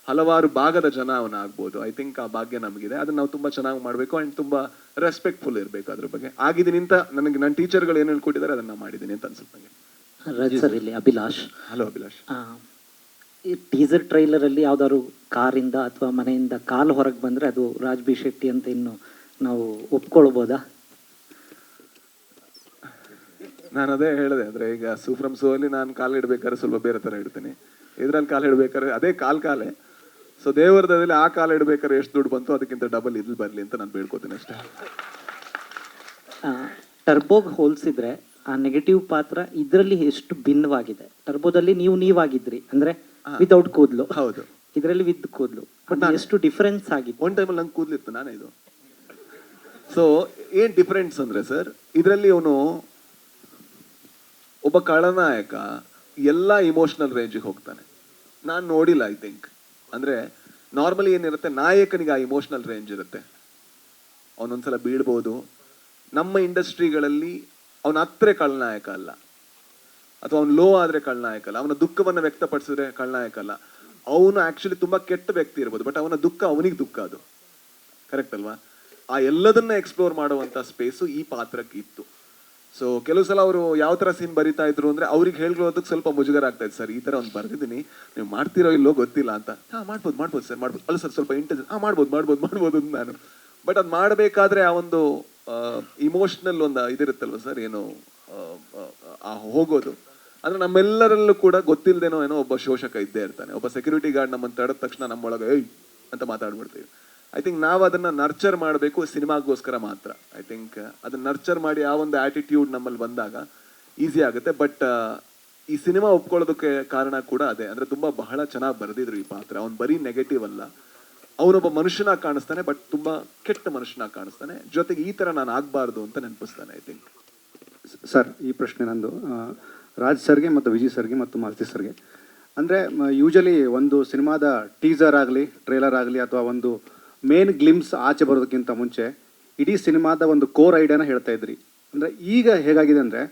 ಹಲವಾರು ಭಾಗದ ಜನ ಅವನಾಗ್ಬೋದು. ಐ ಥಿಂಕ್ ಆ ಭಾಗ್ಯ ನಮಗಿದೆ, ಅದನ್ನ ನಾವು ತುಂಬ ಚೆನ್ನಾಗಿ ಮಾಡಬೇಕು ಆ್ಯಂಡ್ ತುಂಬ ರೆಸ್ಪೆಕ್ಟ್ಫುಲ್ ಇರಬೇಕು ಅದ್ರ ಬಗ್ಗೆ. ಆಗಿದ್ದೀನಿ ಅಂತ ನನಗೆ ನನ್ನ ಟೀಚರ್ಗಳು ಏನು ಹೇಳ್ಕೊಟ್ಟಿದ್ದಾರೆ ಅದನ್ನು ಮಾಡಿದ್ದೀನಿ ಅಂತ ಅನ್ಸುತ್ತೆ ನನಗೆ. ರಾಜ್ ಸರ್, ಇಲ್ಲಿ ಅಭಿಲಾಷ್. ಹಲೋ ಅಭಿಲಾಷ್. ಈ ಟೀಸರ್ ಟ್ರೈಲರಲ್ಲಿ ಯಾವ್ದಾದ್ರು ಕಾರಿಂದ ಅಥವಾ ಮನೆಯಿಂದ ಕಾಲು ಹೊರಗೆ ಬಂದರೆ ಅದು ರಾಜ್ ಬಿ ಶೆಟ್ಟಿ ಅಂತ ಇನ್ನು ನಾವು ಒಪ್ಕೊಳ್ಬೋದಾ? ನಾನು ಅದೇ ಹೇಳಿದೆ, ಅಂದರೆ ಈಗ ಸೂಫ್ರಮ್ ಸೋ ಅಲ್ಲಿ ನಾನು ಕಾಲು ಇಡಬೇಕಾದ್ರೆ ಸ್ವಲ್ಪ ಬೇರೆ ಥರ ಇಡ್ತೀನಿ, ಇದ್ರಲ್ಲಿ ಕಾಲು ಇಡಬೇಕಾದ್ರೆ ಅದೇ ಕಾಲೇ. ಸೊ ದೇವರದಲ್ಲಿ ಆ ಕಾಲು ಇಡಬೇಕಾದ್ರೆ ಎಷ್ಟು ದುಡ್ಡು ಬಂತು ಅದಕ್ಕಿಂತ ಡಬಲ್ ಇಲ್ಲಿ ಬರಲಿ ಅಂತ ನಾನು ಬೇಡ್ಕೋತೀನಿ ಅಷ್ಟೇ. ಟರ್ಬೋಗೆ ಹೋಲಿಸಿದ್ರೆ ಆ ನೆಗೆಟಿವ್ ಪಾತ್ರ ಇದರಲ್ಲಿ ಎಷ್ಟು ಭಿನ್ನವಾಗಿದೆ? ಟರ್ಬೋದಲ್ಲಿ ನೀವಾಗಿದ್ರಿ, ಅಂದ್ರೆ ವಿತೌಟ್ ಕೂದಲು. ಹೌದು. ಇದರಲ್ಲಿ ವಿತ್ ಕೂದಲು. ಎಷ್ಟು ಡಿಫರೆನ್ಸ್ ಆಗಿದೆ? ಒನ್ ಟೈಮಲ್ಲಿ ನಂಗೆ ಕೂದಲಿತ್ತು, ನಾನೇ ಇದು. ಸೊ ಏನು ಡಿಫರೆನ್ಸ್ ಅಂದರೆ ಸರ್, ಇದರಲ್ಲಿ ಅವನು ಒಬ್ಬ ಖಳನಾಯಕ ಎಲ್ಲ ಇಮೋಷನಲ್ ರೇಂಜಿಗೆ ಹೋಗ್ತಾನೆ. ನಾನು ನೋಡಿಲ್ಲ, ಐ ಥಿಂಕ್. ಅಂದರೆ ನಾರ್ಮಲಿ ಏನಿರುತ್ತೆ, ನಾಯಕನಿಗೆ ಆ ಇಮೋಷನಲ್ ರೇಂಜ್ ಇರುತ್ತೆ, ಅವನೊಂದ್ಸಲ ಬೀಳ್ಬೋದು. ನಮ್ಮ ಇಂಡಸ್ಟ್ರಿಗಳಲ್ಲಿ ಅವನ ಹತ್ರ ಖಳನಾಯಕ ಅಲ್ಲ, ಅಥವಾ ಅವ್ನು ಲೋ ಆದರೆ ಖಳನಾಯಕ ಅಲ್ಲ, ಅವನ ದುಃಖವನ್ನು ವ್ಯಕ್ತಪಡಿಸಿದ್ರೆ ಖಳನಾಯಕ ಅಲ್ಲ. ಅವನು ಆ್ಯಕ್ಚುಲಿ ತುಂಬ ಕೆಟ್ಟ ವ್ಯಕ್ತಿ ಇರ್ಬೋದು, ಬಟ್ ಅವನ ದುಃಖ ಅವನಿಗೆ ದುಃಖ, ಅದು ಕರೆಕ್ಟ್ ಅಲ್ವಾ? ಆ ಎಲ್ಲದನ್ನ ಎಕ್ಸ್ಪ್ಲೋರ್ ಮಾಡುವಂಥ ಸ್ಪೇಸು ಈ ಪಾತ್ರಕ್ಕೆ ಇತ್ತು. ಸೊ ಕೆಲವು ಸಲ ಅವರು ಯಾವ ಥರ ಸೀನ್ ಬರಿತಾ ಇದ್ರು ಅಂದರೆ ಅವ್ರಿಗೆ ಹೇಳ್ಕೊಳ್ಳೋದಕ್ಕೆ ಸ್ವಲ್ಪ ಮುಜುಗರ ಆಗ್ತಾ ಇತ್ತು. ಸರ್ ಈ ಥರ ಒಂದು ಬರ್ದಿದ್ದೀನಿ, ನೀವು ಮಾಡ್ತಿರೋ ಇಲ್ಲೋ ಗೊತ್ತಿಲ್ಲ ಅಂತ. ಮಾಡ್ಬೋದು ಸರ್, ಮಾಡ್ಬೋದು. ಅಲ್ಲ ಸರ್ ಸ್ವಲ್ಪ ಇಂಟೆನ್ಸ್, ಮಾಡ್ಬೋದು ನಾನು. ಬಟ್ ಅದು ಮಾಡಬೇಕಾದ್ರೆ ಆ ಒಂದು ಇಮೋಷ್ನಲ್ ಒಂದು ಇದಿರುತ್ತಲ್ವ ಸರ್, ಏನು ಆ ಹೋಗೋದು. ಅಂದರೆ ನಮ್ಮೆಲ್ಲರಲ್ಲೂ ಕೂಡ ಗೊತ್ತಿಲ್ಲದೇನೋ ಏನೋ ಒಬ್ಬ ಶೋಷಕ ಇದ್ದೇ ಇರ್ತಾನೆ. ಒಬ್ಬ ಸೆಕ್ಯೂರಿಟಿ ಗಾರ್ಡ್ ನಮ್ಮನ್ನು ತಡೆದ ತಕ್ಷಣ ನಮ್ಮೊಳಗೆ ಏಯ್ ಅಂತ ಮಾತಾಡ್ಬಿಡ್ತೀವಿ. ಐ ಥಿಂಕ್ ನಾವು ಅದನ್ನು ನರ್ಚರ್ ಮಾಡಬೇಕು ಸಿನಿಮಾಗೋಸ್ಕರ ಮಾತ್ರ. ಐ ಥಿಂಕ್ ಅದನ್ನ ನರ್ಚರ್ ಮಾಡಿ ಆ ಒಂದು ಆ್ಯಟಿಟ್ಯೂಡ್ ನಮ್ಮಲ್ಲಿ ಬಂದಾಗ ಈಸಿ ಆಗುತ್ತೆ. ಬಟ್ ಈ ಸಿನಿಮಾ ಒಪ್ಕೊಳ್ಳೋದಕ್ಕೆ ಕಾರಣ ಕೂಡ ಅದೇ. ಅಂದರೆ ಬಹಳ ಚೆನ್ನಾಗಿ ಬರೆದಿದ್ರು ಈ ಪಾತ್ರ. ಅವ್ನು ಬರೀ ನೆಗೆಟಿವ್ ಅಲ್ಲ, ಅವನೊಬ್ಬ ಮನುಷ್ಯನಾಗಿ ಕಾಣಿಸ್ತಾನೆ, ಬಟ್ ತುಂಬ ಕೆಟ್ಟ ಮನುಷ್ಯನಾಗಿ ಕಾಣಿಸ್ತಾನೆ. ಜೊತೆಗೆ ಈ ಥರ ನಾನು ಆಗಬಾರ್ದು ಅಂತ ನೆನಪಿಸ್ತಾನೆ. ಐ ಥಿಂಕ್ ಸರ್, ಈ ಪ್ರಶ್ನೆ ನಂದು ರಾಜ್ ಸರ್ಗೆ ಮತ್ತು ವಿಜಯ್ ಸರ್ಗೆ ಮತ್ತು ಮಾರುತಿ ಸರ್ಗೆ. ಅಂದರೆ ಯೂಶಲಿ ಒಂದು ಸಿನಿಮಾದ ಟೀಸರ್ ಆಗಲಿ, ಟ್ರೇಲರ್ ಆಗಲಿ, ಅಥವಾ ಒಂದು ಮೇನ್ ಗ್ಲಿಮ್ಸ್ ಆಚೆ ಬರೋದಕ್ಕಿಂತ ಮುಂಚೆ ಇಡೀ ಸಿನಿಮಾದ ಒಂದು ಕೋರ್ ಐಡಿಯಾನ ಹೇಳ್ತಾ ಇದ್ರಿ. ಅಂದರೆ ಈಗ ಹೇಗಾಗಿದೆ ಅಂದರೆ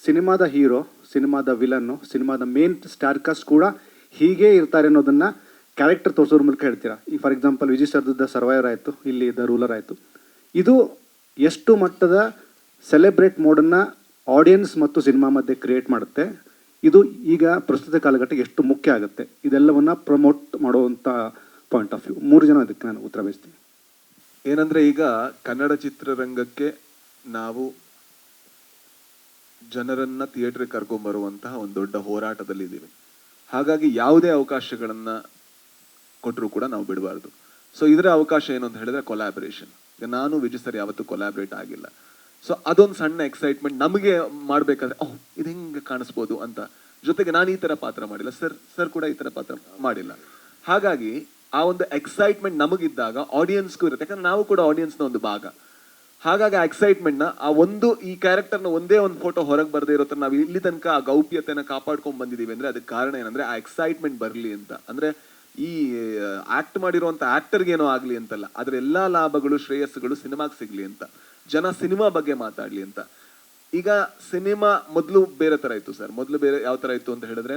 ಸಿನಿಮಾದ ಹೀರೋ, ಸಿನಿಮಾದ ವಿಲನ್ನು, ಸಿನಿಮಾದ ಮೇನ್ ಸ್ಟಾರ್ ಕಾಸ್ಟ್ ಕೂಡ ಹೀಗೆ ಇರ್ತಾರೆ ಅನ್ನೋದನ್ನು ಕ್ಯಾರೆಕ್ಟರ್ ತೋರಿಸೋದ್ರ ಮೂಲಕ ಹೇಳ್ತೀರಾ. ಈಗ ಫಾರ್ ಎಕ್ಸಾಂಪಲ್ ವಿಜಯ್ ಸರ್ದ ಸರ್ವೈವರ್ ಆಯಿತು, ಇಲ್ಲಿ ದ ರೂಲರ್ ಆಯಿತು. ಇದು ಎಷ್ಟು ಮಟ್ಟದ ಸೆಲೆಬ್ರೇಟ್ ಮೋಡನ್ನು ಆಡಿಯನ್ಸ್ ಮತ್ತು ಸಿನಿಮಾ ಮಧ್ಯೆ ಕ್ರಿಯೇಟ್ ಮಾಡುತ್ತೆ? ಇದು ಈಗ ಪ್ರಸ್ತುತ ಕಾಲಘಟ್ಟಕ್ಕೆ ಎಷ್ಟು ಮುಖ್ಯ ಆಗುತ್ತೆ? ಇದೆಲ್ಲವನ್ನು ಪ್ರಮೋಟ್ ಮಾಡುವಂಥ ಪಾಯಿಂಟ್ ಆಫ್ ವ್ಯೂ 3 ಜನ ಅದಕ್ಕೆ ನಾನು ಉತ್ತರ ಬಯಸ್ತೀನಿ. ಏನಂದರೆ ಈಗ ಕನ್ನಡ ಚಿತ್ರರಂಗಕ್ಕೆ ನಾವು ಜನರನ್ನು ಥಿಯೇಟ್ರಿಗೆ ಕರ್ಕೊಂಬರುವಂತಹ ಒಂದು ದೊಡ್ಡ ಹೋರಾಟದಲ್ಲಿ ಇದ್ದೀವಿ. ಹಾಗಾಗಿ ಯಾವುದೇ ಅವಕಾಶಗಳನ್ನು ಕೊಟ್ಟರೂ ಕೂಡ ನಾವು ಬಿಡಬಾರ್ದು. ಸೊ ಇದರ ಅವಕಾಶ ಏನು ಅಂತ ಹೇಳಿದ್ರೆ ಕೊಲ್ಯಾಬ್ರೇಷನ್. ಈಗ ನಾನು ವಿಜಯ್ ಸರ್ ಯಾವತ್ತೂ ಕೊಲ್ಯಾಬ್ರೇಟ್ ಆಗಿಲ್ಲ. ಸೊ ಅದೊಂದು ಸಣ್ಣ ಎಕ್ಸೈಟ್ಮೆಂಟ್ ನಮಗೆ ಮಾಡಬೇಕಾದ್ರೆ, ಓಹ್ ಇದು ಹೆಂಗೆ ಕಾಣಿಸ್ಬೋದು ಅಂತ. ಜೊತೆಗೆ ನಾನು ಈ ಥರ ಪಾತ್ರ ಮಾಡಿಲ್ಲ, ಸರ್ ಕೂಡ ಈ ಥರ ಪಾತ್ರ ಮಾಡಿಲ್ಲ. ಹಾಗಾಗಿ ಆ ಒಂದು ಎಕ್ಸೈಟ್ಮೆಂಟ್ ನಮಗಿದ್ದಾಗ ಆಡಿಯನ್ಸ್ಗೂ ಇರುತ್ತೆ, ಯಾಕಂದ್ರೆ ನಾವು ಕೂಡ ಆಡಿಯನ್ಸ್ನ ಒಂದು ಭಾಗ. ಹಾಗಾಗಿ ಆ ಎಕ್ಸೈಟ್ಮೆಂಟ್ನ ಈ ಕ್ಯಾರೆಕ್ಟರ್ನ ಒಂದೇ ಒಂದು ಫೋಟೋ ಹೊರಗೆ ಬರದೇ ಇರೋ ಥರ ನಾವು ಇಲ್ಲಿ ತನಕ ಆ ಗೌಪ್ಯತೆನ ಕಾಪಾಡ್ಕೊಂಡು ಬಂದಿದ್ದೀವಿ ಅಂದರೆ ಅದಕ್ಕೆ ಕಾರಣ ಏನಂದರೆ ಆ ಎಕ್ಸೈಟ್ಮೆಂಟ್ ಬರಲಿ ಅಂತ. ಅಂದರೆ ಈ ಆಕ್ಟ್ ಮಾಡಿರುವಂತ ಆಕ್ಟರ್ಗೇನೋ ಆಗ್ಲಿ ಅಂತಲ್ಲ, ಅದ್ರ ಎಲ್ಲಾ ಲಾಭಗಳು ಶ್ರೇಯಸ್ಸುಗಳು ಸಿನಿಮಾಗೆ ಸಿಗ್ಲಿ ಅಂತ, ಜನ ಸಿನಿಮಾ ಬಗ್ಗೆ ಮಾತಾಡ್ಲಿ ಅಂತ. ಈಗ ಸಿನಿಮಾ ಮೊದಲು ಬೇರೆ ತರ ಇತ್ತು ಸರ್. ಮೊದಲು ಬೇರೆ ಯಾವ ತರ ಇತ್ತು ಅಂತ ಹೇಳಿದ್ರೆ,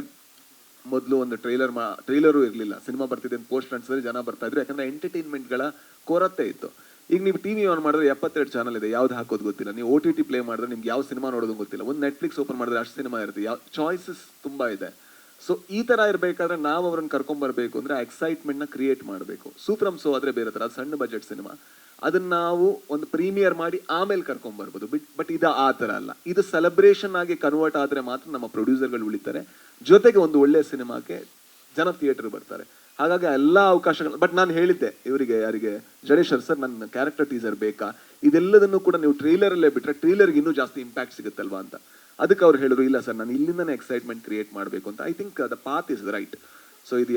ಮೊದಲು ಒಂದು ಟ್ರೈಲರು ಇರಲಿಲ್ಲ, ಸಿನಿಮಾ ಬರ್ತಿದೆ ಅಂತ ಪೋಸ್ಟ್ ಅನ್ಸಿದ್ರೆ ಜನ ಬರ್ತಾ ಇದ್ರು, ಯಾಕಂದ್ರೆ ಎಂಟರ್ಟೈನ್ಮೆಂಟ್ಗಳ ಕೊರತೆ ಇತ್ತು. ಈಗ ನೀವು ಟಿವಿ ಆನ್ ಮಾಡಿದ್ರೆ 72 ಚಾನಲ್ ಇದೆ, ಯಾವ್ದು ಹಾಕೋದು ಗೊತ್ತಿಲ್ಲ. ನೀವು OTT ಪ್ಲೇ ಮಾಡಿದ್ರೆ ನಿಮ್ಗೆ ಯಾವ ಸಿನಿಮಾ ನೋಡೋದು ಗೊತ್ತಿಲ್ಲ. ಒಂದು ನೆಟ್ಫ್ಲಿಕ್ಸ್ ಓಪನ್ ಮಾಡಿದ್ರೆ ಅಷ್ಟು ಸಿನಿಮಾ ಇರುತ್ತೆ, ಯಾವ ಚಾಯ್ಸಸ್ ತುಂಬಾ ಇದೆ. ಸೊ ಈ ತರ ಇರ್ಬೇಕಾದ್ರೆ ನಾವು ಅವ್ರನ್ನ ಕರ್ಕೊಂಡ್ ಬರ್ಬೇಕು ಅಂದ್ರೆ ಎಕ್ಸೈಟ್ಮೆಂಟ್ ನ ಕ್ರಿಯೇಟ್ ಮಾಡಬೇಕು. ಸೂಪ್ರಮ್ ಸೋ ಆದ್ರೆ ಬೇರೆ ತರ, ಅದು ಸಣ್ಣ ಬಜೆಟ್ ಸಿನಿಮಾ, ಅದನ್ನ ನಾವು ಒಂದು ಪ್ರೀಮಿಯರ್ ಮಾಡಿ ಆಮೇಲೆ ಕರ್ಕೊಂಡ್ ಬರ್ಬೋದು. ಬಟ್ ಇದು ಆ ತರ ಅಲ್ಲ. ಇದು ಸೆಲೆಬ್ರೇಷನ್ ಆಗಿ ಕನ್ವರ್ಟ್ ಆದ್ರೆ ಮಾತ್ರ ನಮ್ಮ ಪ್ರೊಡ್ಯೂಸರ್ಗಳು ಉಳಿತಾರೆ, ಜೊತೆಗೆ ಒಂದು ಒಳ್ಳೆ ಸಿನಿಮಾಕ್ಕೆ ಜನ ಥಿಯೇಟರ್ ಬರ್ತಾರೆ. ಹಾಗಾಗಿ ಎಲ್ಲಾ ಅವಕಾಶಗಳು. ಬಟ್ ನಾನು ಹೇಳಿದ್ದೆ ಇವರಿಗೆ, ಯಾರಿಗೆ, ಜಡೇಶ್ವರ್ ಸರ್, ನನ್ನ ಕ್ಯಾರೆಕ್ಟರ್ ಟೀಸರ್ ಬೇಕಾ, ಇದೆಲ್ಲದನ್ನು ಕೂಡ ನೀವು ಟ್ರೈಲರ್ ಅಲ್ಲೇ ಬಿಟ್ರೆ ಟ್ರೈಲರ್ಗೆ ಇನ್ನೂ ಜಾಸ್ತಿ ಇಂಪ್ಯಾಕ್ಟ್ ಸಿಗುತ್ತಲ್ವಾ ಅಂತ. ಅದಕ್ಕೆ ಅವ್ರು ಹೇಳಿದ್ರು, ಇಲ್ಲ ಸರ್ ನಾನು ಇಲ್ಲಿಂದನೇ ಎಕ್ಸೈಟ್ಮೆಂಟ್ ಕ್ರಿಯೇಟ್ ಮಾಡಬೇಕು ಅಂತ. I think the path is right. So ಇದು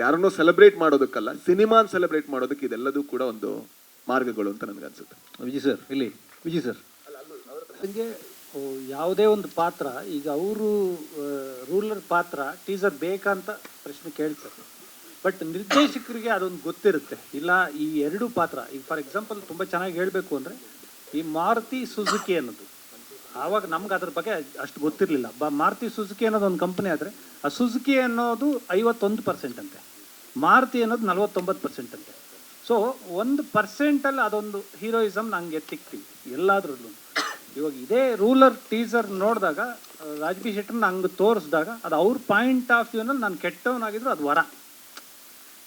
ಯಾರನ್ನೋ ಸೆಲೆಬ್ರೇಟ್ ಮಾಡೋದಕ್ಕಲ್ಲ, ಸಿನಿಮಾನ್ ಸೆಲೆಬ್ರೇಟ್ ಮಾಡೋದಕ್ಕೆ ಇದೆಲ್ಲದೂ ಕೂಡ ಒಂದು ಮಾರ್ಗಗಳು ಅಂತ ನನಗೆ ಅನ್ಸುತ್ತೆ. ವಿಜಯ್ ಸರ್ ಇಲ್ಲಿ, ವಿಜಯ್ ಸರ್ ನನಗೆ ಯಾವುದೇ ಒಂದು ಪಾತ್ರ, ಈಗ ಅವರು ರೂಲರ್ ಪಾತ್ರ ಟೀಸರ್ ಬೇಕಂತ ಪ್ರಶ್ನೆ ಕೇಳ್ತಾರೆ, ಬಟ್ ನಿರ್ದೇಶಕರಿಗೆ ಅದೊಂದು ಗೊತ್ತಿರುತ್ತೆ. ಇಲ್ಲ ಈ ಎರಡು ಪಾತ್ರ, ಈಗ ಫಾರ್ ಎಕ್ಸಾಂಪಲ್ ತುಂಬ ಚೆನ್ನಾಗಿ ಹೇಳಬೇಕು ಅಂದರೆ ಈ ಮಾರುತಿ ಸುಜುಕಿ ಅನ್ನೋದು, ಆವಾಗ ನಮ್ಗೆ ಅದ್ರ ಬಗ್ಗೆ ಅಷ್ಟು ಗೊತ್ತಿರಲಿಲ್ಲ. ಮಾರುತಿ ಸುಜುಕಿ ಅನ್ನೋದು ಒಂದು ಕಂಪನಿ ಆದರೆ, ಆ ಸುಜುಕಿ ಅನ್ನೋದು 51% ಅಂತೆ, ಮಾರುತಿ ಅನ್ನೋದು 49% ಅಂತೆ. ಸೊ 1% ಅದೊಂದು ಹೀರೋಯಿಸಮ್ ನಂಗೆ ಎತ್ತಿಕ್ತೀವಿ ಎಲ್ಲಾದ್ರಲ್ಲೂ. ಇವಾಗ ಇದೇ ರೂಲರ್ ಟೀಸರ್ ನೋಡಿದಾಗ ರಾಜ್ ಬಿ ಶೆಟ್ಟರ್ನ ಹಂಗೆ ತೋರಿಸಿದಾಗ ಅದು ಅವ್ರ ಪಾಯಿಂಟ್ ಆಫ್ ವ್ಯೂನಲ್ಲಿ ನಾನು ಕೆಟ್ಟವನಾಗಿದ್ರು ಅದು ವರ.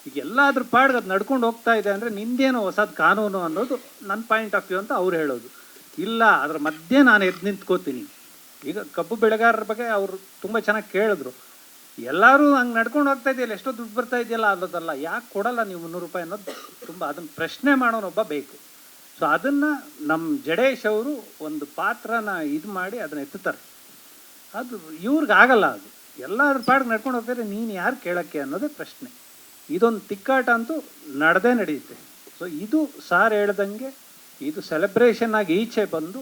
ಈಗ ಎಲ್ಲಾದ್ರ ಪಾಡ್ಗೆ ಅದು ನಡ್ಕೊಂಡು ಹೋಗ್ತಾ ಇದೆ ಅಂದರೆ ನಿಂದೇನೋ ಹೊಸದು ಕಾನೂನು ಅನ್ನೋದು ನನ್ನ ಪಾಯಿಂಟ್ ಆಫ್ ವ್ಯೂ ಅಂತ ಅವ್ರು ಹೇಳೋದು. ಇಲ್ಲ ಅದರ ಮಧ್ಯೆ ನಾನು ಎದ್ದು ನಿಂತ್ಕೋತೀನಿ. ಈಗ ಕಬ್ಬು ಬೆಳೆಗಾರರ ಬಗ್ಗೆ ಅವರು ತುಂಬ ಚೆನ್ನಾಗಿ ಕೇಳಿದ್ರು. ಎಲ್ಲರೂ ಹಂಗೆ ನಡ್ಕೊಂಡು ಹೋಗ್ತಾ ಇದೆಯಲ್ಲ, ಎಷ್ಟೋ ದುಡ್ಡು ಬರ್ತಾ ಇದೆಯಲ್ಲ ಅನ್ನೋದಲ್ಲ, ಯಾಕೆ ಕೊಡಲ್ಲ ನೀವು 300 ರೂಪಾಯಿ ಅನ್ನೋದು ತುಂಬ ಅದನ್ನು ಪ್ರಶ್ನೆ ಮಾಡೋನೊಬ್ಬ ಬೇಕು. ಸೊ ಅದನ್ನು ನಮ್ಮ ಜಡೇಶ್ ಅವರು ಒಂದು ಪಾತ್ರನ ಇದು ಮಾಡಿ ಅದನ್ನ ಎತ್ತುತ್ತಾರೆ. ಅದು ಇವ್ರಿಗೆ ಆಗಲ್ಲ. ಅದು ಎಲ್ಲಾದ್ರ ಪಾಡ್ಗೆ ನಡ್ಕೊಂಡು ಹೋಗ್ತಾರೆ, ನೀನು ಯಾರು ಕೇಳೋಕ್ಕೆ ಅನ್ನೋದೇ ಪ್ರಶ್ನೆ. ಇದೊಂದು ತಿಕ್ಕಾಟ ಅಂತೂ ನಡೆಯುತ್ತೆ. ಸೊ ಇದು ಸಾರ್ ಹೇಳ್ದಂಗೆ ಇದು ಸೆಲೆಬ್ರೇಷನ್ ಆಗಿ ಈಚೆ ಬಂದು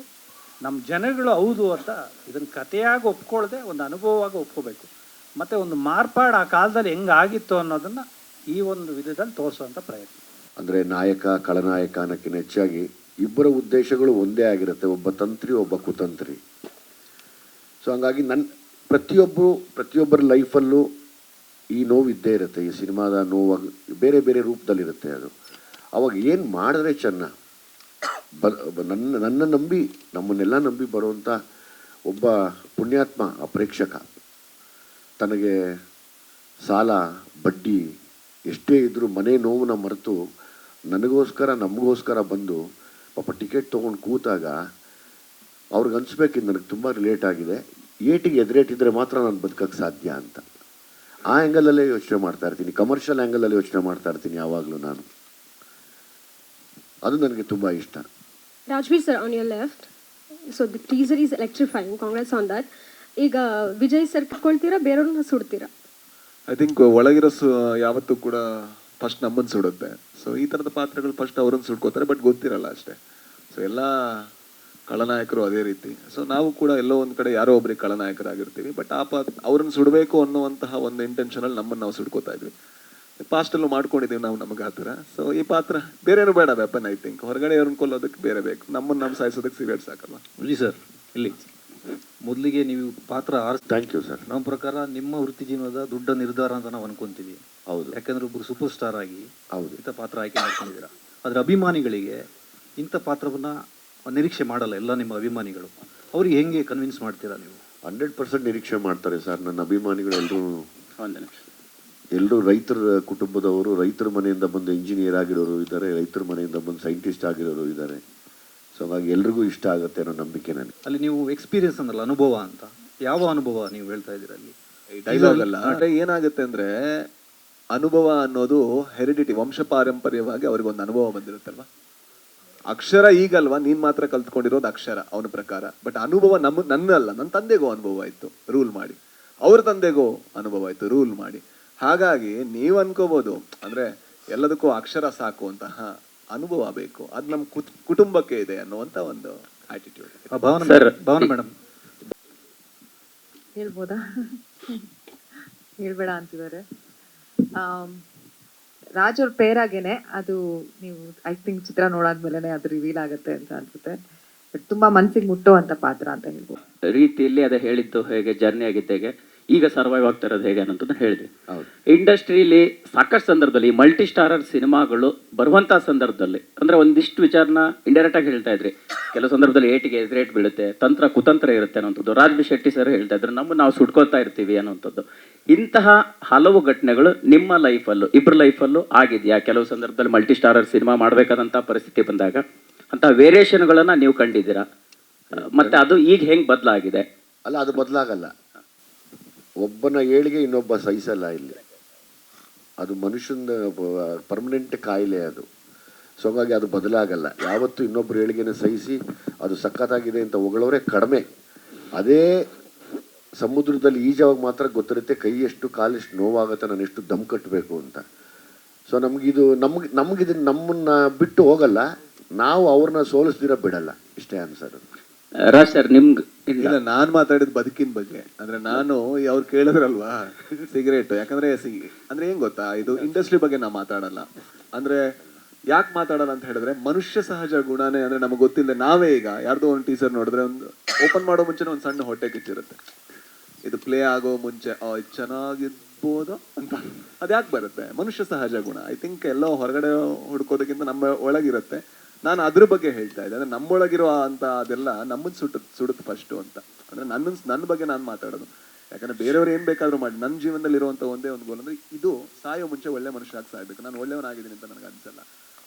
ನಮ್ಮ ಜನಗಳು ಹೌದು ಅಂತ ಇದನ್ನು ಕಥೆಯಾಗಿ ಒಪ್ಕೊಳ್ಳದೆ ಒಂದು ಅನುಭವವಾಗಿ ಒಪ್ಕೋಬೇಕು. ಮತ್ತು ಒಂದು ಮಾರ್ಪಾಡು ಆ ಕಾಲದಲ್ಲಿ ಹೆಂಗಾಗಿತ್ತು ಅನ್ನೋದನ್ನು ಈ ಒಂದು ವಿಧದಲ್ಲಿ ತೋರಿಸುವಂಥ ಪ್ರಯತ್ನ. ಅಂದರೆ ನಾಯಕ ಖಳನಾಯಕ ಅನ್ನೋಕ್ಕಿಂತ ಹೆಚ್ಚಾಗಿ ಇಬ್ಬರ ಉದ್ದೇಶಗಳು ಒಂದೇ ಆಗಿರುತ್ತೆ, ಒಬ್ಬ ತಂತ್ರಿ ಒಬ್ಬ ಕುತಂತ್ರಿ. ಸೊ ಹಂಗಾಗಿ ಪ್ರತಿಯೊಬ್ಬರ ಲೈಫಲ್ಲೂ ಈ ನೋವು ಇದ್ದೇ ಇರುತ್ತೆ. ಈ ಸಿನಿಮಾದ ನೋವು ಬೇರೆ ಬೇರೆ ರೂಪದಲ್ಲಿರುತ್ತೆ. ಅದು ಅವಾಗ ಏನು ಮಾಡಿದ್ರೆ ಚೆನ್ನ, ನನ್ನ ನಂಬಿ ನಮ್ಮನ್ನೆಲ್ಲ ನಂಬಿ ಬರುವಂಥ ಒಬ್ಬ ಪುಣ್ಯಾತ್ಮ ಆ ಪ್ರೇಕ್ಷಕ ತನಗೆ ಸಾಲ ಬಡ್ಡಿ ಎಷ್ಟೇ ಇದ್ದರೂ ಮನೆ ನೋವನ್ನ ಮರೆತು ನನಗೋಸ್ಕರ ನಮಗೋಸ್ಕರ ಬಂದು ಪಾಪ ಟಿಕೆಟ್ ತೊಗೊಂಡು ಕೂತಾಗ ಅವ್ರಿಗೆ ಅನಿಸ್ಬೇಕಿದ್ದು ನನಗೆ ತುಂಬ ರಿಲೇಟ್ ಆಗಿದೆ, ಏಟಿಗೆ ಎದುರೇಟಿದ್ರೆ ಮಾತ್ರ ನಾನು ಬದುಕಕ್ಕೆ ಸಾಧ್ಯ ಅಂತ. ಆ ಆ್ಯಂಗಲಲ್ಲೇ ಯೋಚನೆ ಮಾಡ್ತಾ ಇರ್ತೀನಿ, ಕಮರ್ಷಿಯಲ್ ಆ್ಯಂಗಲಲ್ಲಿ ಯೋಚನೆ ಮಾಡ್ತಾ ಇರ್ತೀನಿ ಯಾವಾಗಲೂ ನಾನು. ಅದು ನನಗೆ ತುಂಬ ಇಷ್ಟ. Rajveer sir, on your left, so the teaser is electrifying. Congrats on that. ಈಗ ವಿಜಯ್ ಸರ್ ಕಿತ್ಕೊಳ್ತೀರಾ, ಬೇರೆಯವ್ರನ್ನ ಸುಡ್ತೀರಾ? ಐ ಥಿಂಕ್ ಒಳಗಿರೋ ಯಾವತ್ತೂ ಕೂಡ ಫಸ್ಟ್ ನಮ್ಮನ್ನು ಸುಡುತ್ತೆ. ಸೊ ಈ ಥರದ ಪಾತ್ರಗಳು ಫಸ್ಟ್ ಅವ್ರನ್ನ ಸುಡ್ಕೋತಾರೆ, ಬಟ್ ಗೊತ್ತಿರಲ್ಲ ಅಷ್ಟೇ. ಸೊ ಎಲ್ಲ ಖಳನಾಯಕರು ಅದೇ ರೀತಿ. ಸೊ ನಾವು ಕೂಡ ಎಲ್ಲೋ ಒಂದು ಕಡೆ ಯಾರೋ ಒಬ್ಬರಿಗೆ ಖಳನಾಯಕರಾಗಿರ್ತೀವಿ, ಬಟ್ ಅವ್ರನ್ನ ಸುಡಬೇಕು ಅನ್ನುವಂತಹ ಒಂದು ಇಂಟೆನ್ಷನಲ್ಲಿ ನಮ್ಮನ್ನು ನಾವು ಸುಡ್ಕೋತಾ ಇದ್ವಿ. ಪಾಸ್ಟಲ್ಲೂ ಮಾಡ್ಕೊಂಡಿದ್ದೀವಿ ನಾವು ನಮಗೆ ಆ ಥರ. ಸೊ ಈ ಪಾತ್ರ ಬೇರೇನು ಬೇಡ, ವೆಪನ್. ಐ ಥಿಂಕ್ ಹೊರಗಡೆ ಅವ್ರನ್ನ ಕೊಲ್ಲೋದಕ್ಕೆ ಬೇರೆ ಬೇಕು, ನಮ್ಮ ಸಾಯಿಸೋದಕ್ಕೆ ಸಿಗರೇಟ್ ಸಾಕಲ್ಲ. ವಿಜಯ್ ಸರ್ ಇಲ್ಲಿ, ಮೊದಲಿಗೆ ನೀವು ಪಾತ್ರ ಥ್ಯಾಂಕ್ ಯು ಸರ್. ನಮ್ಮ ಪ್ರಕಾರ ನಿಮ್ಮ ವೃತ್ತಿ ಜೀವನದ ದೊಡ್ಡ ನಿರ್ಧಾರ ಅಂತ ನಾವು ಅನ್ಕೊಂತೀವಿ. ಹೌದು, ಯಾಕಂದ್ರೆ ಒಬ್ಬರು ಸೂಪರ್ ಸ್ಟಾರ್ ಆಗಿ ಹೌದು ಇಂಥ ಪಾತ್ರ ಆಯ್ಕೆ ಮಾಡ್ಕೊಂಡಿದ್ದೀರಾ. ಆದರೆ ಅಭಿಮಾನಿಗಳಿಗೆ ಇಂಥ ಪಾತ್ರವನ್ನ ನಿರೀಕ್ಷೆ ಮಾಡಲ್ಲ ಎಲ್ಲ ನಿಮ್ಮ ಅಭಿಮಾನಿಗಳು. ಅವ್ರಿಗೆ ಹೆಂಗೆ ಕನ್ವಿನ್ಸ್ ಮಾಡ್ತೀರಾ ನೀವು? 100% ನಿರೀಕ್ಷೆ ಮಾಡ್ತಾರೆ ಸರ್. ನನ್ನ ಅಭಿಮಾನಿಗಳು ಎಲ್ಲರೂ ರೈತರ ಕುಟುಂಬದವರು, ರೈತರ ಮನೆಯಿಂದ ಬಂದು ಇಂಜಿನಿಯರ್ ಆಗಿರೋರು ಇದ್ದಾರೆ, ರೈತರ ಮನೆಯಿಂದ ಬಂದು ಸೈಂಟಿಸ್ಟ್ ಆಗಿರೋರು ಇದ್ದಾರೆ. ಸೊ ಹಾಗಾಗಿ ಎಲ್ರಿಗೂ ಇಷ್ಟ ಆಗುತ್ತೆ ಅನ್ನೋ ನಂಬಿಕೆ ನನಗೆ. ಅಲ್ಲಿ ನೀವು ಎಕ್ಸ್ಪೀರಿಯನ್ಸ್ ಅನ್ನಲ್ಲ, ಅನುಭವ ಅಂತ. ಯಾವ ಅನುಭವ ನೀವು ಹೇಳ್ತಾ ಇದ್ದೀರಾ ಅಲ್ಲಿ? ಡೈಲಾಗ್ ಅಲ್ಲ, ಏನಾಗುತ್ತೆ ಅಂದ್ರೆ ಅನುಭವ ಅನ್ನೋದು ಹೆರಿಡಿಟಿ, ವಂಶ ಪಾರಂಪರ್ಯವಾಗಿ ಅವ್ರಿಗೊಂದು ಅನುಭವ ಬಂದಿರುತ್ತಲ್ವಾ. ಅಕ್ಷರ ಈಗಲ್ವಾ ನೀನ್ ಮಾತ್ರ ಕಲ್ತ್ಕೊಂಡಿರೋದು ಅಕ್ಷರ ಅವನ ಪ್ರಕಾರ, ಬಟ್ ಅನುಭವ ನನ್ನಲ್ಲ, ನನ್ನ ತಂದೆಗೂ ಅನುಭವ ಆಯ್ತು ರೂಲ್ ಮಾಡಿ, ಅವ್ರ ತಂದೆಗೂ ಅನುಭವ ಆಯ್ತು ರೂಲ್ ಮಾಡಿ. ಹಾಗಾಗಿ ನೀವು ಅನ್ಕೋಬಹುದು ಅಂದ್ರೆ ಎಲ್ಲದಕ್ಕೂ ಅಕ್ಷರ ಸಾಕು ಅಂತ, ಅನುಭವ ಬೇಕು, ಅದು ನಮ್ಮ ಕುಟುಂಬಕ್ಕೆ ಇದೆ ಅನ್ನುವಂತ ಒಂದು ಆಟಿಟ್ಯೂಡ್. ಭಾವನಾ ಮೇಡಮ್ ಹೇಳ್ಬೋದಾ? ಹೇಳ್ಬೇಡ ಅಂತಿದ್ದಾರೆ. ರಾಜ್ ಅವ್ರ ಪೇರಾಗೇನೆ ಅದು ನೀವು ಐ ಥಿಂಕ್ ಚಿತ್ರ ನೋಡಾದ್ಮೇಲೆ ಅದು ರಿವೀಲ್ ಆಗುತ್ತೆ ಅಂತ ಅನ್ಸುತ್ತೆ. ಬಟ್ ತುಂಬಾ ಮನ್ಸಿಗೆ ಮುಟ್ಟುವಂತ ಪಾತ್ರ ಅಂತ ಹೇಳ್ಬೋದು. ರೀತಿಯಲ್ಲಿ ಅದೇ ಹೇಳಿದ್ದು ಹೇಗೆ ಜರ್ನಿ ಆಗಿದ್ದು ಹೇಗೆ ಈಗ ಸರ್ವೈವ್ ಆಗ್ತಾ ಇರೋದು ಹೇಗೆ ಅನ್ನೋದನ್ನ ಹೇಳಿದೆ. ಹೌದು. ಇಂಡಸ್ಟ್ರಿಲಿ ಸಾಕಷ್ಟು ಸಂದರ್ಭದಲ್ಲಿ ಮಲ್ಟಿ ಸ್ಟಾರರ್ ಸಿನಿಮಾಗಳು ಬರುವಂಥ ಸಂದರ್ಭದಲ್ಲಿ ಅಂದರೆ ಒಂದಿಷ್ಟು ವಿಚಾರನ ಇಂಡೈರೆಕ್ಟ್ ಆಗಿ ಹೇಳ್ತಾ ಇದ್ರಿ. ಕೆಲವು ಸಂದರ್ಭದಲ್ಲಿ ಏಟಿಗೆ ರೇಟ್ ಬೀಳುತ್ತೆ, ತಂತ್ರ ಕುತಂತ್ರ ಇರುತ್ತೆ ಅನ್ನೋಂಥದ್ದು. ರಾಜ್ ಬಿ ಶೆಟ್ಟಿ ಸರ್ ಹೇಳ್ತಾ ಇದ್ರು, ನಾವು ಸುಡ್ಕೊಳ್ತಾ ಇರ್ತೀವಿ ಅನ್ನೋಂಥದ್ದು. ಇಂತಹ ಹಲವು ಘಟನೆಗಳು ನಿಮ್ಮ ಲೈಫಲ್ಲೂ ಇಬ್ಬರ ಲೈಫಲ್ಲೂ ಆಗಿದೆಯಾ? ಕೆಲವು ಸಂದರ್ಭದಲ್ಲಿ ಮಲ್ಟಿ ಸ್ಟಾರರ್ ಸಿನಿಮಾ ಮಾಡಬೇಕಾದಂಥ ಪರಿಸ್ಥಿತಿ ಬಂದಾಗ ಅಂತಹ ವೇರಿಯೇಷನ್ಗಳನ್ನು ನೀವು ಕಂಡಿದ್ದೀರಾ? ಮತ್ತೆ ಅದು ಈಗ ಹೆಂಗೆ ಬದಲಾಗಿದೆ? ಅಲ್ಲ, ಅದು ಬದಲಾಗಲ್ಲ. ಒಬ್ಬನ ಏಳಿಗೆ ಇನ್ನೊಬ್ಬ ಸಹಿಸಲ್ಲ ಇಲ್ಲಿ. ಅದು ಮನುಷ್ಯನ ಪರ್ಮನೆಂಟ್ ಕಾಯಿಲೆ ಅದು. ಸೊ ಹಾಗಾಗಿ ಅದು ಬದಲಾಗಲ್ಲ. ಯಾವತ್ತೂ ಇನ್ನೊಬ್ಬರು ಏಳಿಗೆನ ಸಹಿಸಿ ಅದು ಸಖತ್ತಾಗಿದೆ ಅಂತ ಹೊಗಳವರೇ ಕಡಿಮೆ. ಅದೇ ಸಮುದ್ರದಲ್ಲಿ ಈಜಾವಾಗ ಮಾತ್ರ ಗೊತ್ತಿರುತ್ತೆ ಕೈ ಎಷ್ಟು ಕಾಲೆಷ್ಟು ನೋವಾಗುತ್ತೆ, ನಾನು ಎಷ್ಟು ದಮ್ ಕಟ್ಟಬೇಕು ಅಂತ. ಸೊ ನಮಗಿದು ನಮ್ಮನ್ನ ಬಿಟ್ಟು ಹೋಗಲ್ಲ, ನಾವು ಅವ್ರನ್ನ ಸೋಲಿಸ್ದಿರ ಬಿಡಲ್ಲ. ಇಷ್ಟೇ ಅನ್ಸೋದು. ರಾಜ್ ಸರ್ ನಿಮ್ಗೆ ಇಲ್ಲ, ನಾನು ಮಾತಾಡಿದ ಬದುಕಿನ ಬಗ್ಗೆ. ಅಂದ್ರೆ ನಾನು ಅವ್ರು ಕೇಳಿದ್ರಲ್ವಾ ಸಿಗರೇಟ್, ಯಾಕಂದ್ರೆ ಅಂದ್ರೆ ಏನ್ ಗೊತ್ತಾ, ಇದು ಇಂಡಸ್ಟ್ರಿ ಬಗ್ಗೆ ನಾವು ಮಾತಾಡಲ್ಲ. ಅಂದ್ರೆ ಯಾಕೆ ಮಾತಾಡಲ್ಲ ಅಂತ ಹೇಳಿದ್ರೆ ಮನುಷ್ಯ ಸಹಜ ಗುಣನೇ. ಅಂದ್ರೆ ನಮಗೆ ಗೊತ್ತಿಲ್ಲ, ನಾವೇ ಈಗ ಯಾರ್ದೋ ಒಂದು ಟೀಸರ್ ನೋಡಿದ್ರೆ ಒಂದು ಓಪನ್ ಮಾಡೋ ಮುಂಚೆ ಒಂದು ಸಣ್ಣ ಹೊಟ್ಟೆ ಕಿಚ್ಚಿರುತ್ತೆ. ಇದು ಪ್ಲೇ ಆಗೋ ಮುಂಚೆ ಚೆನ್ನಾಗಿರ್ಬೋದು ಅಂತ ಅದ್ಯಾಕೆ ಬರುತ್ತೆ? ಮನುಷ್ಯ ಸಹಜ ಗುಣ. ಐ ಥಿಂಕ್ ಎಲ್ಲೋ ಹೊರಗಡೆ ಹುಡ್ಕೋದಕ್ಕಿಂತ ನಮ್ಮ ಒಳಗಿರುತ್ತೆ. ನಾನು ಅದ್ರ ಬಗ್ಗೆ ಹೇಳ್ತಾ ಇದ್ದೆ. ಅಂದ್ರೆ ನಮ್ಮೊಳಗಿರೋ ಅಂತ ಅದೆಲ್ಲ ನಮ್ಮನ್ನು ಸುಡುತ್ತೆ ಫಸ್ಟು ಅಂತ. ಅಂದ್ರೆ ನನ್ನ ಬಗ್ಗೆ ನಾನು ಮಾತಾಡೋದು. ಯಾಕಂದ್ರೆ ಬೇರೆಯವ್ರು ಏನ್ ಬೇಕಾದ್ರೂ ಮಾಡಿ, ನನ್ನ ಜೀವನದಲ್ಲಿ ಇರುವಂತ ಒಂದೇ ಒಂದು ಗೋಲ್ ಅಂದ್ರೆ ಇದು ಸಾಯೋ ಮುಂಚೆ ಒಳ್ಳೆ ಮನುಷ್ಯ ಆಗಿ ಸಾಯ್ಬೇಕು. ನಾನು ಒಳ್ಳೆಯವನಾಗಿದ್ದೀನಿ ಅಂತ ನನಗೆ ಅನ್ಸಲ್ಲ.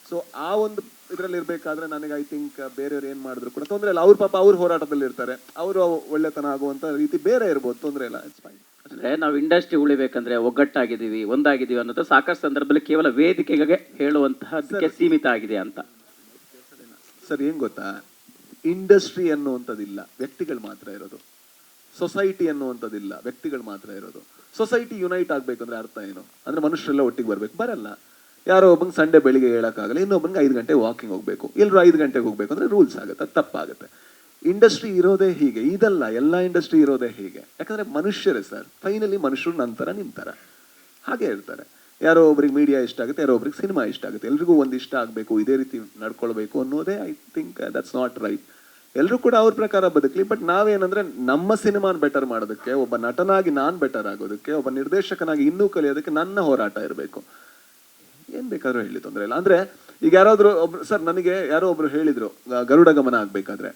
ಸೊ ಆ ಒಂದು ಇದ್ರಲ್ಲಿ ಇರ್ಬೇಕಾದ್ರೆ ನನಗೆ ಐ ಥಿಂಕ್ ಬೇರೆಯವ್ರು ಏನ್ ಮಾಡಿದ್ರು ಕೂಡ ತೊಂದರೆ ಇಲ್ಲ. ಅವ್ರ ಪಾಪ ಅವ್ರ ಹೋರಾಟದಲ್ಲಿ ಇರ್ತಾರೆ, ಅವರು ಒಳ್ಳೆತನ ಆಗುವಂತ ರೀತಿ ಬೇರೆ ಇರ್ಬೋದು, ತೊಂದರೆ ಇಲ್ಲ, ಇಟ್ಸ್ ಫೈನ್. ಅಂದ್ರೆ ನಾವು ಇಂಡಸ್ಟ್ರಿ ಉಳಿಬೇಕಂದ್ರೆ ಒಗ್ಗಟ್ಟಾಗಿದ್ದೀವಿ, ಒಂದಾಗಿದ್ದೀವಿ ಅನ್ನೋದು ಸಾಕಷ್ಟು ಸಂದರ್ಭದಲ್ಲಿ ಕೇವಲ ವೇದಿಕೆಗೆ ಹೇಳುವಂತಹ ಸೀಮಿತ ಆಗಿದೆ ಅಂತ. ಸರ್ ಏನ್ ಗೊತ್ತಾ, ಇಂಡಸ್ಟ್ರಿ ಅನ್ನುವಂಥದ್ದಿಲ್ಲ, ವ್ಯಕ್ತಿಗಳು ಮಾತ್ರ ಇರೋದು. ಸೊಸೈಟಿ ಅನ್ನುವಂಥದ್ದಿಲ್ಲ, ವ್ಯಕ್ತಿಗಳು ಮಾತ್ರ ಇರೋದು. ಸೊಸೈಟಿ ಯುನೈಟ್ ಆಗ್ಬೇಕಂದ್ರೆ ಅರ್ಥ ಏನು? ಅಂದ್ರೆ ಮನುಷ್ಯರೆಲ್ಲ ಒಟ್ಟಿಗೆ ಬರ್ಬೇಕು, ಬರಲ್ಲ. ಯಾರೋ ಒಬ್ಬಂಗೆ ಸಂಡೇ ಬೆಳಿಗ್ಗೆ ಹೇಳಕ್ಕಾಗಲ್ಲ, ಇನ್ನೊಬ್ಬಂಗೆ 5 ಗಂಟೆ ವಾಕಿಂಗ್ ಹೋಗ್ಬೇಕು, ಎಲ್ಲರೂ 5 ಗಂಟೆಗೆ ಹೋಗ್ಬೇಕು ಅಂದ್ರೆ ರೂಲ್ಸ್ ಆಗುತ್ತೆ, ಅದು ತಪ್ಪಾಗುತ್ತೆ. ಇಂಡಸ್ಟ್ರಿ ಇರೋದೇ ಹೀಗೆ, ಇದಲ್ಲ ಎಲ್ಲ ಇಂಡಸ್ಟ್ರಿ ಇರೋದೇ ಹೀಗೆ. ಯಾಕಂದ್ರೆ ಮನುಷ್ಯರೇ ಸರ್, ಫೈನಲಿ ಮನುಷ್ಯರು ನಂತರ ನಿಂತರ ಹಾಗೆ ಇರ್ತಾರೆ. ಯಾರೋ ಒಬ್ರಿಗೆ ಮೀಡಿಯಾ ಇಷ್ಟ ಆಗುತ್ತೆ, ಯಾರೋ ಒಬ್ರಿಗೆ ಸಿನಿಮಾ ಇಷ್ಟ ಆಗುತ್ತೆ. ಎಲ್ರಿಗೂ ಒಂದು ಇಷ್ಟ ಆಗಬೇಕು, ಇದೇ ರೀತಿ ನಡ್ಕೊಳ್ಬೇಕು ಅನ್ನೋದೇ I think that's not right. ಎಲ್ಲರೂ ಕೂಡ ಅವ್ರ ಪ್ರಕಾರ ಬದುಕಲಿ. ಬಟ್ ನಾವೇನಂದ್ರೆ ನಮ್ಮ ಸಿನಿಮಾನ ಬೆಟರ್ ಮಾಡೋದಕ್ಕೆ, ಒಬ್ಬ ನಟನಾಗಿ ನಾನು ಬೆಟರ್ ಆಗೋದಕ್ಕೆ, ಒಬ್ಬ ನಿರ್ದೇಶಕನಾಗಿ ಇನ್ನೂ ಕಲಿಯೋದಕ್ಕೆ ನನ್ನ ಹೋರಾಟ ಇರಬೇಕು. ಏನ್ ಬೇಕಾದ್ರೂ ಹೇಳಿ, ತೊಂದರೆ ಇಲ್ಲ. ಅಂದ್ರೆ ಈಗ ಯಾರಾದ್ರೂ ಒಬ್ರು ಸರ್, ನನಗೆ ಯಾರೋ ಒಬ್ರು ಹೇಳಿದ್ರು ಗರುಡ ಗಮನ ಆಗ್ಬೇಕಾದ್ರೆ,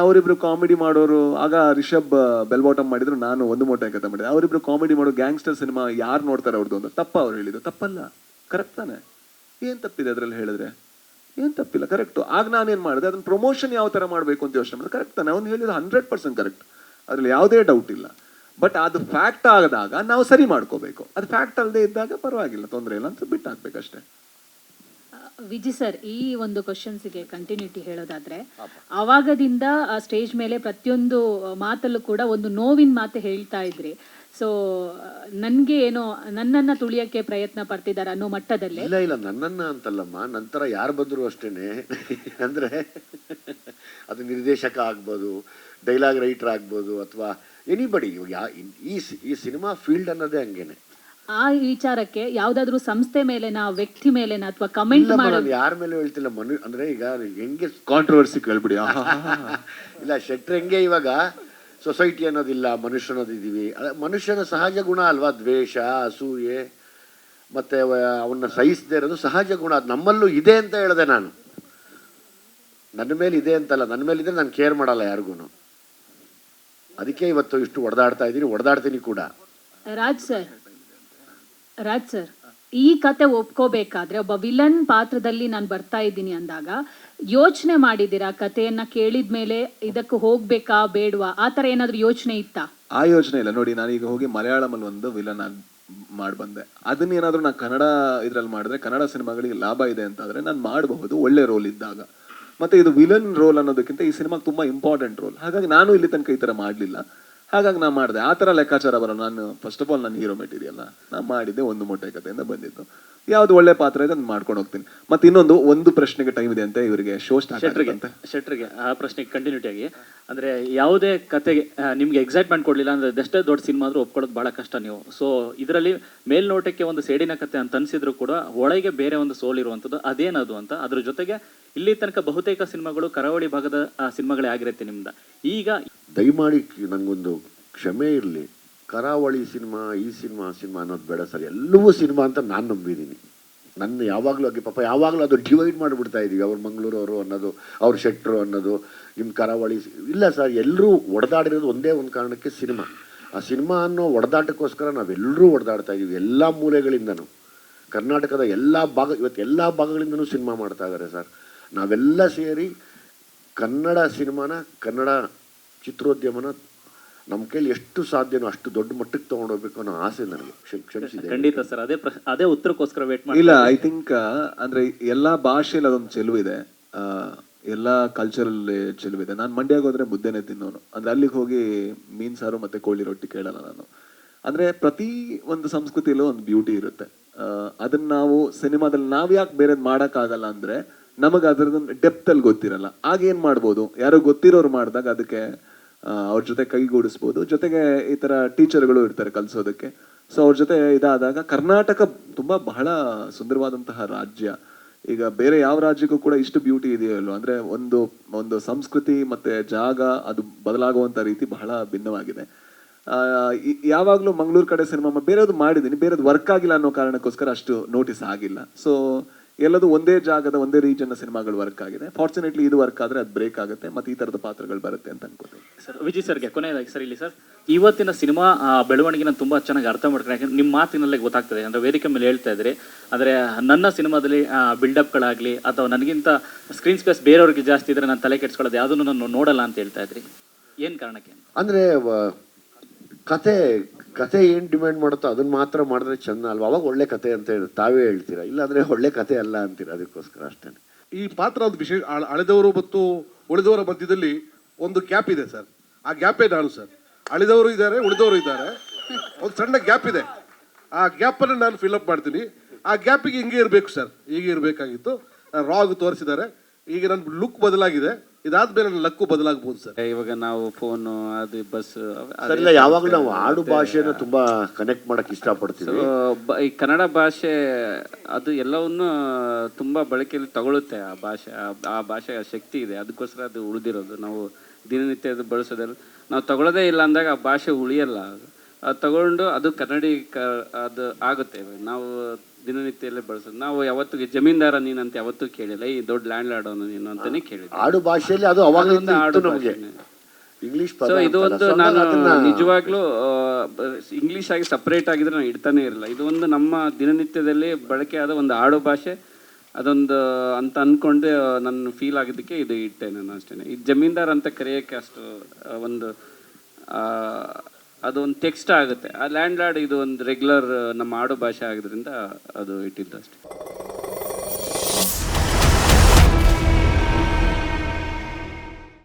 ಅವರಿಬ್ರು ಕಾಮಿಡಿ ಮಾಡೋರು, ಆಗ ರಿಷಬ್ ಬೆಲ್ ಬಾಟಮ್ ಮಾಡಿದ್ರು, ನಾನು ಒಂದು ಮೋಟೆ ಕಥೆ ಮಾಡಿದೆ. ಅವರಿಬ್ರು ಕಾಮಿಡಿ ಮಾಡೋ ಗ್ಯಾಂಗ್ಸ್ಟರ್ ಸಿನಿಮಾ ಯಾರು ನೋಡ್ತಾರೆ ಅವ್ರದ್ದು ಅಂತ. ತಪ್ಪ ಅವ್ರು ಹೇಳಿದ್ರು, ತಪ್ಪಲ್ಲ, ಕರೆಕ್ಟ್ ತಾನೆ? ಏನ್ ತಪ್ಪಿದೆ ಅದ್ರಲ್ಲಿ ಹೇಳಿದ್ರೆ? ಏನ್ ತಪ್ಪಿಲ್ಲ, ಕರೆಕ್ಟು. ಆಗ ನಾನೇನ್ ಮಾಡಿದೆ, ಅದನ್ನ ಪ್ರಮೋಷನ್ ಯಾವ ತರ ಮಾಡ್ಬೇಕು ಅಂತ ಯೋಚನೆ ಮಾಡಿದೆ. ಕರೆಕ್ಟ್ ತಾನೆ? ಅವ್ನು ಹೇಳಿದ್ರು 100% ಕರೆಕ್ಟ್, ಅದ್ರಲ್ಲಿ ಯಾವುದೇ ಡೌಟ್ ಇಲ್ಲ. ಬಟ್ ಅದು ಫ್ಯಾಕ್ಟ್ ಆಗದಾಗ ನಾವು ಸರಿ ಮಾಡ್ಕೋಬೇಕು. ಅದು ಫ್ಯಾಕ್ಟ್ ಅಲ್ಲದೆ ಇದ್ದಾಗ ಪರವಾಗಿಲ್ಲ, ತೊಂದರೆ ಇಲ್ಲ ಅಂತ ಬಿಟ್ಟು ಹಾಕ್ಬೇಕಷ್ಟೇ. ವಿಜಿ ಸರ್, ಈ ಒಂದು ಕ್ವಶನ್ಸ್ಗೆ ಕಂಟಿನ್ಯೂಟಿ ಹೇಳೋದಾದ್ರೆ, ಅವಾಗದಿಂದ ಸ್ಟೇಜ್ ಮೇಲೆ ಪ್ರತಿಯೊಂದು ಮಾತಲ್ಲೂ ಕೂಡ ಒಂದು ನೋವಿನ ಮಾತು ಹೇಳ್ತಾ ಇದ್ರಿ. ಸೊ ನನ್ಗೆ ಏನೋ ನನ್ನನ್ನ ತುಳಿಯಕ್ಕೆ ಪ್ರಯತ್ನ ಪಡ್ತಿದ್ದಾರೆ ಅನ್ನೋ ಮಟ್ಟದಲ್ಲಿ. ಇಲ್ಲ, ನನ್ನನ್ನ ಅಂತಲ್ಲಮ್ಮ, ನಂತರ ಯಾರು ಬಂದ್ರು ಅಷ್ಟೇನೆ. ಅಂದ್ರೆ ಅದು ನಿರ್ದೇಶಕ ಆಗ್ಬೋದು, ಡೈಲಾಗ್ ರೈಟರ್ ಆಗ್ಬೋದು, ಅಥವಾ ಎನಿಬಡಿ. ಈ ಸಿನಿಮಾ ಫೀಲ್ಡ್ ಅನ್ನೋದೇ ಹಂಗೇನೆ. ಆ ವಿಚಾರಕ್ಕೆ ಯಾವ್ದಾದ್ರು ಸಂಸ್ಥೆ ಮೇಲೆನಾ, ವ್ಯಕ್ತಿ ಮೇಲೆನಾ, ಅಥವಾ ಕಮೆಂಟ್ ಮಾಡೋದು? ಯಾರ ಮೇಲೆ ಹೇಳ್ತಿಲ್ಲ. ಅಂದ್ರೆ ಈಗ ಹೆಂಗೆ ಕಾಂಟ್ರವರ್ಸಿ ಕೇಳ್ಬಿಡಿ. ಇಲ್ಲ, ಶೆಟ್ರ್ ಹೆಂಗೆ ಇವಾಗ ಸೊಸೈಟಿ ಅನ್ನೋದಿಲ್ಲ, ಮನುಷ್ಯ ಅನ್ನೋದಿದ್ದೀವಿ. ಮನುಷ್ಯನ ಸಹಜ ಗುಣ ಅಲ್ವಾ, ದ್ವೇಷ, ಅಸೂಯೆ, ಮತ್ತೆ ಅವನ್ನ ಸಹಿಸದೇ ಇರೋದು ಸಹಜ ಗುಣ. ಅದು ನಮ್ಮಲ್ಲೂ ಇದೆ ಅಂತ ಹೇಳಿದೆ ನಾನು. ನನ್ನ ಮೇಲೆ ಇದೆ ಅಂತಲ್ಲ, ನನ್ನ ಮೇಲೆ ಇದ್ರೆ ನಾನು ಕೇರ್ ಮಾಡಲ್ಲ ಯಾರಿಗೂ. ಅದಕ್ಕೆ ಇವತ್ತು ಇಷ್ಟು ಹೊಡೆದಾಡ್ತೀನಿ ಕೂಡ. ರಾಜ್ ಸರ್, ಈ ಕತೆ ಒಪ್ಕೋಬೇಕಾದ್ರೆ ಒಬ್ಬ ವಿಲನ್ ಪಾತ್ರದಲ್ಲಿ ನಾನು ಬರ್ತಾ ಇದ್ದೀನಿ ಅಂದಾಗ ಯೋಚನೆ ಮಾಡಿದ್ದೀರಾ? ಕಥೆಯನ್ನ ಕೇಳಿದ್ಮೇಲೆ ಇದಕ್ಕೆ ಹೋಗ್ಬೇಕಾ ಬೇಡವಾ, ಆ ತರ ಏನಾದ್ರು ಯೋಚನೆ ಇತ್ತಾ? ಆ ಯೋಚನೆ ಇಲ್ಲ ನೋಡಿ. ನಾನೀಗ ಹೋಗಿ ಮಲಯಾಳಮಲ್ಲಿ ಒಂದು ವಿಲನ್ ಆಗಿ ಮಾಡಿ ಬಂದೆ. ಅದನ್ನೇನಾದ್ರೂ ನಾನು ಕನ್ನಡ ಇದ್ರಲ್ಲಿ ಮಾಡಿದ್ರೆ, ಕನ್ನಡ ಸಿನಿಮಾಗಳಿಗೆ ಲಾಭ ಇದೆ ಅಂತಾದ್ರೆ ನಾನು ಮಾಡಬಹುದು, ಒಳ್ಳೆ ರೋಲ್ ಇದ್ದಾಗ. ಮತ್ತೆ ಇದು ವಿಲನ್ ರೋಲ್ ಅನ್ನೋದಕ್ಕಿಂತ ಈ ಸಿನಿಮಾಗೆ ತುಂಬಾ ಇಂಪಾರ್ಟೆಂಟ್ ರೋಲ್. ಹಾಗಾಗಿ ನಾನು ಇಲ್ಲಿ ತನಕ ಈ ತರ ಮಾಡಲಿಲ್ಲ. ಹಾಗಾಗಿ ನಾನು ಮಾಡಿದೆ. ಆ ಥರ ಲೆಕ್ಕಾಚಾರ ಬರೋಣ. ನಾನು ಫಸ್ಟ್ ಆಫ್ ಆಲ್ ನಾನು ಹೀರೋ ಮೆಟೀರಿಯಲ್ ನಾನು ಮಾಡಿದ್ದೆ, ಒಂದು ಮೊಟ್ಟೆ ಕಥೆಯಿಂದ ಬಂದಿದ್ದು. ಯಾವ್ದು ಒಳ್ಳೆ ಪಾತ್ರ ಇದೆ ಅದನ್ನ ಮಾಡ್ಕೊಂಡು ಹೋಗ್ತೀನಿ. ಮತ್ತೆ ಇನ್ನೊಂದು ಒಂದು ಪ್ರಶ್ನೆಗೆ ಟೈಮ್ ಇದೆ ಅಂತ ಇವರಿಗೆ ಶೋ ಸ್ಟಾರ್ಟ್ ಅಂತ. ಶೆಟ್ರಿಗೆ ಆ ಪ್ರಶ್ನೆಗೆ ಕಂಟಿನ್ಯೂಟಿ ಆಗಿ ಅಂದರೆ ಯಾವುದೇ ಕತೆಗೆ ನಿಮಗೆ ಎಕ್ಸೈಟ್ಮೆಂಟ್ ಕೊಡಲಿಲ್ಲ ಅಂದರೆ ಅದೆಷ್ಟೇ ದೊಡ್ಡ ಸಿನಿಮಾ ಆದರೂ ಒಪ್ಕೊಳ್ಳೋದು ಭಾಳ ಕಷ್ಟ ನೀವು. ಸೊ ಇದರಲ್ಲಿ ಮೇಲ್ನೋಟಕ್ಕೆ ಒಂದು ಸೇಡಿನ ಕತೆ ಅಂತ ಅನಿಸಿದ್ರು ಕೂಡ ಒಳಗೆ ಬೇರೆ ಒಂದು ಸೋಲ್ ಇರುವಂಥದ್ದು ಅದೇನದು ಅಂತ. ಅದ್ರ ಜೊತೆಗೆ ಇಲ್ಲಿ ತನಕ ಬಹುತೇಕ ಸಿನಿಮಾಗಳು ಕರಾವಳಿ ಭಾಗದ ಸಿನಿಮಾಗಳೇ ಆಗಿರುತ್ತೆ ನಿಮ್ದು. ಈಗ ದಯಮಾಡಿ ನನಗೊಂದು ಕ್ಷಮೆ ಇರಲಿ, ಕರಾವಳಿ ಸಿನಿಮಾ ಈ ಸಿನಿಮಾ ಅನ್ನೋದು ಬೇಡ ಸರ್. ಎಲ್ಲವೂ ಸಿನಿಮಾ ಅಂತ ನಾನು ನಂಬಿದ್ದೀನಿ. ನನ್ನ ಯಾವಾಗಲೂ ಹಾಗೆ ಪಾಪ ಯಾವಾಗಲೂ ಅದು ಡಿವೈಡ್ ಮಾಡಿಬಿಡ್ತಾ ಇದ್ದೀವಿ. ಅವ್ರು ಮಂಗಳೂರವರು ಅನ್ನೋದು, ಅವ್ರು ಶೆಟ್ರು ಅನ್ನೋದು, ಇನ್ನು ಕರಾವಳಿ ಇಲ್ಲ ಸರ್. ಎಲ್ಲರೂ ಒಡೆದಾಡಿರೋದು ಒಂದೇ ಒಂದು ಕಾರಣಕ್ಕೆ ಸಿನಿಮಾ. ಆ ಸಿನಿಮಾ ಅನ್ನೋ ಒಡೆದಾಟಕ್ಕೋಸ್ಕರ ನಾವೆಲ್ಲರೂ ಒಡೆದಾಡ್ತಾ ಇದ್ದೀವಿ ಎಲ್ಲ ಮೂಲೆಗಳಿಂದನೂ. ಕರ್ನಾಟಕದ ಎಲ್ಲ ಭಾಗ, ಇವತ್ತು ಎಲ್ಲ ಭಾಗಗಳಿಂದನೂ ಸಿನಿಮಾ ಮಾಡ್ತಾ ಇದ್ದಾರೆ ಸರ್. ನಾವೆಲ್ಲ ಸೇರಿ ಕನ್ನಡ ಸಿನಿಮಾನ, ಕನ್ನಡ ಚಿತ್ರೋದ್ಯಮನ ನಮ್ಮ ಕೈಲಿ ಎಷ್ಟು ಸಾಧ್ಯನೋ ಅಷ್ಟು ದೊಡ್ಡ ಮಟ್ಟಕ್ಕೆ ತೊಗೊಂಡೋಗ್ಬೇಕು ಅನ್ನೋ ಆಸೆ ನನಗೆ. ಕ್ಷಮಿಸಿದೆ. ಖಂಡಿತ ಸರ್, ಅದೇ ಉತ್ತರಕ್ಕೋಸ್ಕರ ವೇಟ್ ಮಾಡಿ. ಇಲ್ಲ, ಐ ಥಿಂಕ್ ಅಂದ್ರೆ ಎಲ್ಲಾ ಭಾಷೆಯಲ್ಲಿ ಅದೊಂದು ಚೆಲುವಿದೆ, ಎಲ್ಲ ಕಲ್ಚರಲ್ ಚೆಲುವಿದೆ. ನಾನು ಮಂಡ್ಯಕ್ಕೆ ಹೋದ್ರೆ ಮುದ್ದೆನೆ ತಿನ್ನೋನು. ಅಂದ್ರೆ ಅಲ್ಲಿಗೆ ಹೋಗಿ ಮೀನ್ ಸಾರು ಮತ್ತೆ ಕೋಳಿ ರೊಟ್ಟಿ ಕೇಳಲ್ಲ ನಾನು. ಅಂದ್ರೆ ಪ್ರತಿ ಒಂದು ಸಂಸ್ಕೃತಿಯಲ್ಲೂ ಒಂದು ಬ್ಯೂಟಿ ಇರುತ್ತೆ. ಅದನ್ನ ನಾವು ಸಿನಿಮಾದಲ್ಲಿ ನಾವ್ ಯಾಕೆ ಬೇರೆದ್ ಮಾಡಕ್ಕಾಗಲ್ಲ ಅಂದ್ರೆ ನಮಗೆ ಅದರದೊಂದು ಡೆಪ್ತ್ ಅಲ್ಲಿ ಗೊತ್ತಿರಲ್ಲ. ಆಗ ಏನ್ ಮಾಡ್ಬೋದು, ಯಾರೋ ಗೊತ್ತಿರೋರು ಮಾಡಿದಾಗ ಅದಕ್ಕೆ ಅವ್ರ ಜೊತೆ ಕೈಗೂಡಿಸ್ಬೋದು. ಜೊತೆಗೆ ಈ ತರ ಟೀಚರ್ಗಳು ಇರ್ತಾರೆ ಕಲಿಸೋದಕ್ಕೆ. ಸೊ ಅವ್ರ ಜೊತೆ ಇದಾದಾಗ ಕರ್ನಾಟಕ ತುಂಬಾ ಬಹಳ ಸುಂದರವಾದಂತಹ ರಾಜ್ಯ. ಈಗ ಬೇರೆ ಯಾವ ರಾಜ್ಯಕ್ಕೂ ಕೂಡ ಇಷ್ಟು ಬ್ಯೂಟಿ ಇದೆಯಲ್ಲೋ. ಅಂದ್ರೆ ಒಂದು ಸಂಸ್ಕೃತಿ ಮತ್ತೆ ಜಾಗ ಅದು ಬದಲಾಗುವಂತ ರೀತಿ ಬಹಳ ಭಿನ್ನವಾಗಿದೆ. ಯಾವಾಗ್ಲೂ ಮಂಗಳೂರು ಕಡೆ ಸಿನಿಮಾ ಬೇರೆದು ಮಾಡಿದ್ದೀನಿ, ಬೇರೆದು ವರ್ಕ್ ಆಗಿಲ್ಲ ಅನ್ನೋ ಕಾರಣಕ್ಕೋಸ್ಕರ ಅಷ್ಟು ನೋಟಿಸ್ ಆಗಿಲ್ಲ. ಸೊ ಎಲ್ಲದು ಒಂದೇ ಜಾಗದ ಒಂದೇ ರೀಜನ್ ಸಿನಿಮಾಗಳು ವರ್ಕ್ ಆಗಿದೆ. ಫಾರ್ಚುನೇಟ್ಲಿ ಇದು ವರ್ಕ್ ಆದ್ರೆ ಅದು ಬ್ರೇಕ್ ಆಗುತ್ತೆ, ಮತ್ತೆ ಈ ತರದ ಪಾತ್ರಗಳು ಬರುತ್ತೆ ಅಂತ ಅನ್ಕೋತೀನಿ. ಸರ್ ವಿಜಯ್ ಸರ್ಗೆ ಕೊನೆಯದಾಗಿ ಸರ್, ಇಲ್ಲಿ ಸರ್ ಇವತ್ತಿನ ಸಿನಿಮಾ ಬೆಳವಣಿಗೆನ ತುಂಬಾ ಚೆನ್ನಾಗಿ ಅರ್ಥ ಮಾಡ್ಕೊಂಡು, ಯಾಕಂದ್ರೆ ನಿಮ್ಮ ಮಾತಿನಲ್ಲೇ ಗೊತ್ತಾಗ್ತದೆ. ಅಂದ್ರೆ ವೇದಿಕೆ ಮೇಲೆ ಹೇಳ್ತಾ ಇದ್ರಿ, ಅಂದ್ರೆ ನನ್ನ ಸಿನಿಮಾದಲ್ಲಿ ಬಿಲ್ಡಪ್ಗಳಾಗ್ಲಿ ಅಥವಾ ನನಗಿಂತ ಸ್ಕ್ರೀನ್ ಸ್ಪೇಸ್ ಬೇರೆಯವ್ರಿಗೆ ಜಾಸ್ತಿ ಇದ್ರೆ ನಾನು ತಲೆ ಕೆಡ್ಸ್ಕೊಳ್ಳೋದು ಯಾವುದನ್ನು ನಾನು ನೋಡಲ್ಲ ಅಂತ ಹೇಳ್ತಾ ಇದ್ರಿ. ಏನ್ ಕಾರಣಕ್ಕೆ? ಅಂದ್ರೆ ಕತೆ ಏನು ಡಿಮ್ಯಾಂಡ್ ಮಾಡುತ್ತೋ ಅದನ್ನ ಮಾತ್ರ ಮಾಡಿದ್ರೆ ಚೆಂದ ಅಲ್ವಾ? ಅವಾಗ ಒಳ್ಳೆ ಕತೆ ಅಂತ ಹೇಳಿ ತಾವೇ ಹೇಳ್ತೀರಾ, ಇಲ್ಲಾಂದ್ರೆ ಒಳ್ಳೆ ಕತೆ ಅಲ್ಲ ಅಂತೀರಾ. ಅದಕ್ಕೋಸ್ಕರ ಅಷ್ಟೇ. ಈ ಪಾತ್ರ ಒಂದು ವಿಶೇಷ, ಅಳೆದವರು ಮತ್ತು ಉಳಿದವರ ಮಧ್ಯದಲ್ಲಿ ಒಂದು ಗ್ಯಾಪ್ ಇದೆ ಸರ್. ಆ ಗ್ಯಾಪೇ ನಾನು ಸರ್. ಅಳಿದವರು ಇದ್ದಾರೆ, ಉಳಿದವರು ಇದ್ದಾರೆ, ಒಂದು ಸಣ್ಣ ಗ್ಯಾಪ್ ಇದೆ. ಆ ಗ್ಯಾಪನ್ನು ನಾನು ಫಿಲ್ಅಪ್ ಮಾಡ್ತೀನಿ. ಆ ಗ್ಯಾಪಿಗೆ ಹಿಂಗೆ ಇರಬೇಕು ಸರ್, ಹೀಗೆ ಇರಬೇಕಾಗಿತ್ತು. ರಾಗ್ ತೋರಿಸಿದ್ದಾರೆ. ಈಗ ನನ್ನ ಲುಕ್ ಬದಲಾಗಿದೆ, ಇದಾದ್ಮೇಲೆ ನನ್ನ ಲಕ್ಕು ಬದಲಾಗಬಹುದು ಸರ್. ಇವಾಗ ನಾವು ಫೋನು ಅದು ಬಸ್ ಇಲ್ಲ, ಯಾವಾಗಲೂ ನಾವು ಆಡು ಭಾಷೆನ ತುಂಬಾ ಕನೆಕ್ಟ್ ಮಾಡಕ್ ಇಷ್ಟಪಡ್ತೀವಿ. ಈ ಕನ್ನಡ ಭಾಷೆ ಅದು ಎಲ್ಲವನ್ನು ತುಂಬಾ ಬಳಕೆಯಲ್ಲಿ ತಗೊಳುತ್ತೆ. ಆ ಭಾಷೆಯ ಶಕ್ತಿ ಇದೆ, ಅದಕ್ಕೋಸ್ಕರ ಅದು ಉಳಿದಿರೋದು. ನಾವು ದಿನನಿತ್ಯದ ಬಳಸೋದಲ್ಲ, ನಾವು ತಗೊಳ್ಳೋದೇ ಇಲ್ಲ ಅಂದಾಗ ಆ ಭಾಷೆ ಉಳಿಯಲ್ಲ. ಅದು ತಗೊಂಡು ಅದು ಕನ್ನಡಿ ಅದು ಆಗುತ್ತೆ. ನಾವು ದಿನನಿತ್ಯಲ್ಲೇ ಬಳಸೋದು. ನಾವು ಯಾವತ್ತು ಜಮೀನ್ದಾರ ನೀನಂತ ಯಾವತ್ತೂ ಕೇಳಿಲ್ಲ, ಈ ದೊಡ್ಡ ಲ್ಯಾಂಡ್ ಲಾರ್ಡ್ ನೀನು ಅಂತಾನೆ ಕೇಳಿದ್ವಿ. ಆಡು ಭಾಷೆಯಲ್ಲಿ ಅದು ಅವಾಗಲಿಂದ ಆಡು ನಮಗೆ ಇಂಗ್ಲಿಷ್. ಸೊ ಇದು ಒಂದು ನಾನು ನಿಜವಾಗ್ಲೂ ಇಂಗ್ಲಿಷ್ ಆಗಿ ಸಪ್ರೇಟ್ ಆಗಿದ್ರೆ ನಾನು ಇಡ್ತಾನೆ ಇರಲ್ಲ. ಇದು ಒಂದು ನಮ್ಮ ದಿನನಿತ್ಯದಲ್ಲಿ ಬಳಕೆ ಆದ ಒಂದು ಆಡು ಭಾಷೆ, ಅದೊಂದು ಅಂತ ಅಂದ್ಕೊಂಡು ನನ್ನ ಫೀಲ್ ಆಗಿದ್ದಕ್ಕೆ ಇದು ಇಟ್ಟೆ ನಾನು ಅಷ್ಟೇ. ಈ ಜಮೀನ್ದಾರ್ ಅಂತ ಕರೆಯೋಕ್ಕೆ ಅಷ್ಟು ಒಂದು ಅದು ಒಂದು ಟೆಕ್ಸ್ಟ್ ಆಗುತ್ತೆ. ಆ ಲ್ಯಾಂಡ್ ಲಾರ್ಡ್ ಇದು ಒಂದು ರೆಗ್ಯುಲರ್ ನಮ್ಮ ಆಡು ಭಾಷೆ ಆಗಿದ್ರಿಂದ ಅದು ಇಟ್ಟಿದ್ದು ಅಷ್ಟೇ.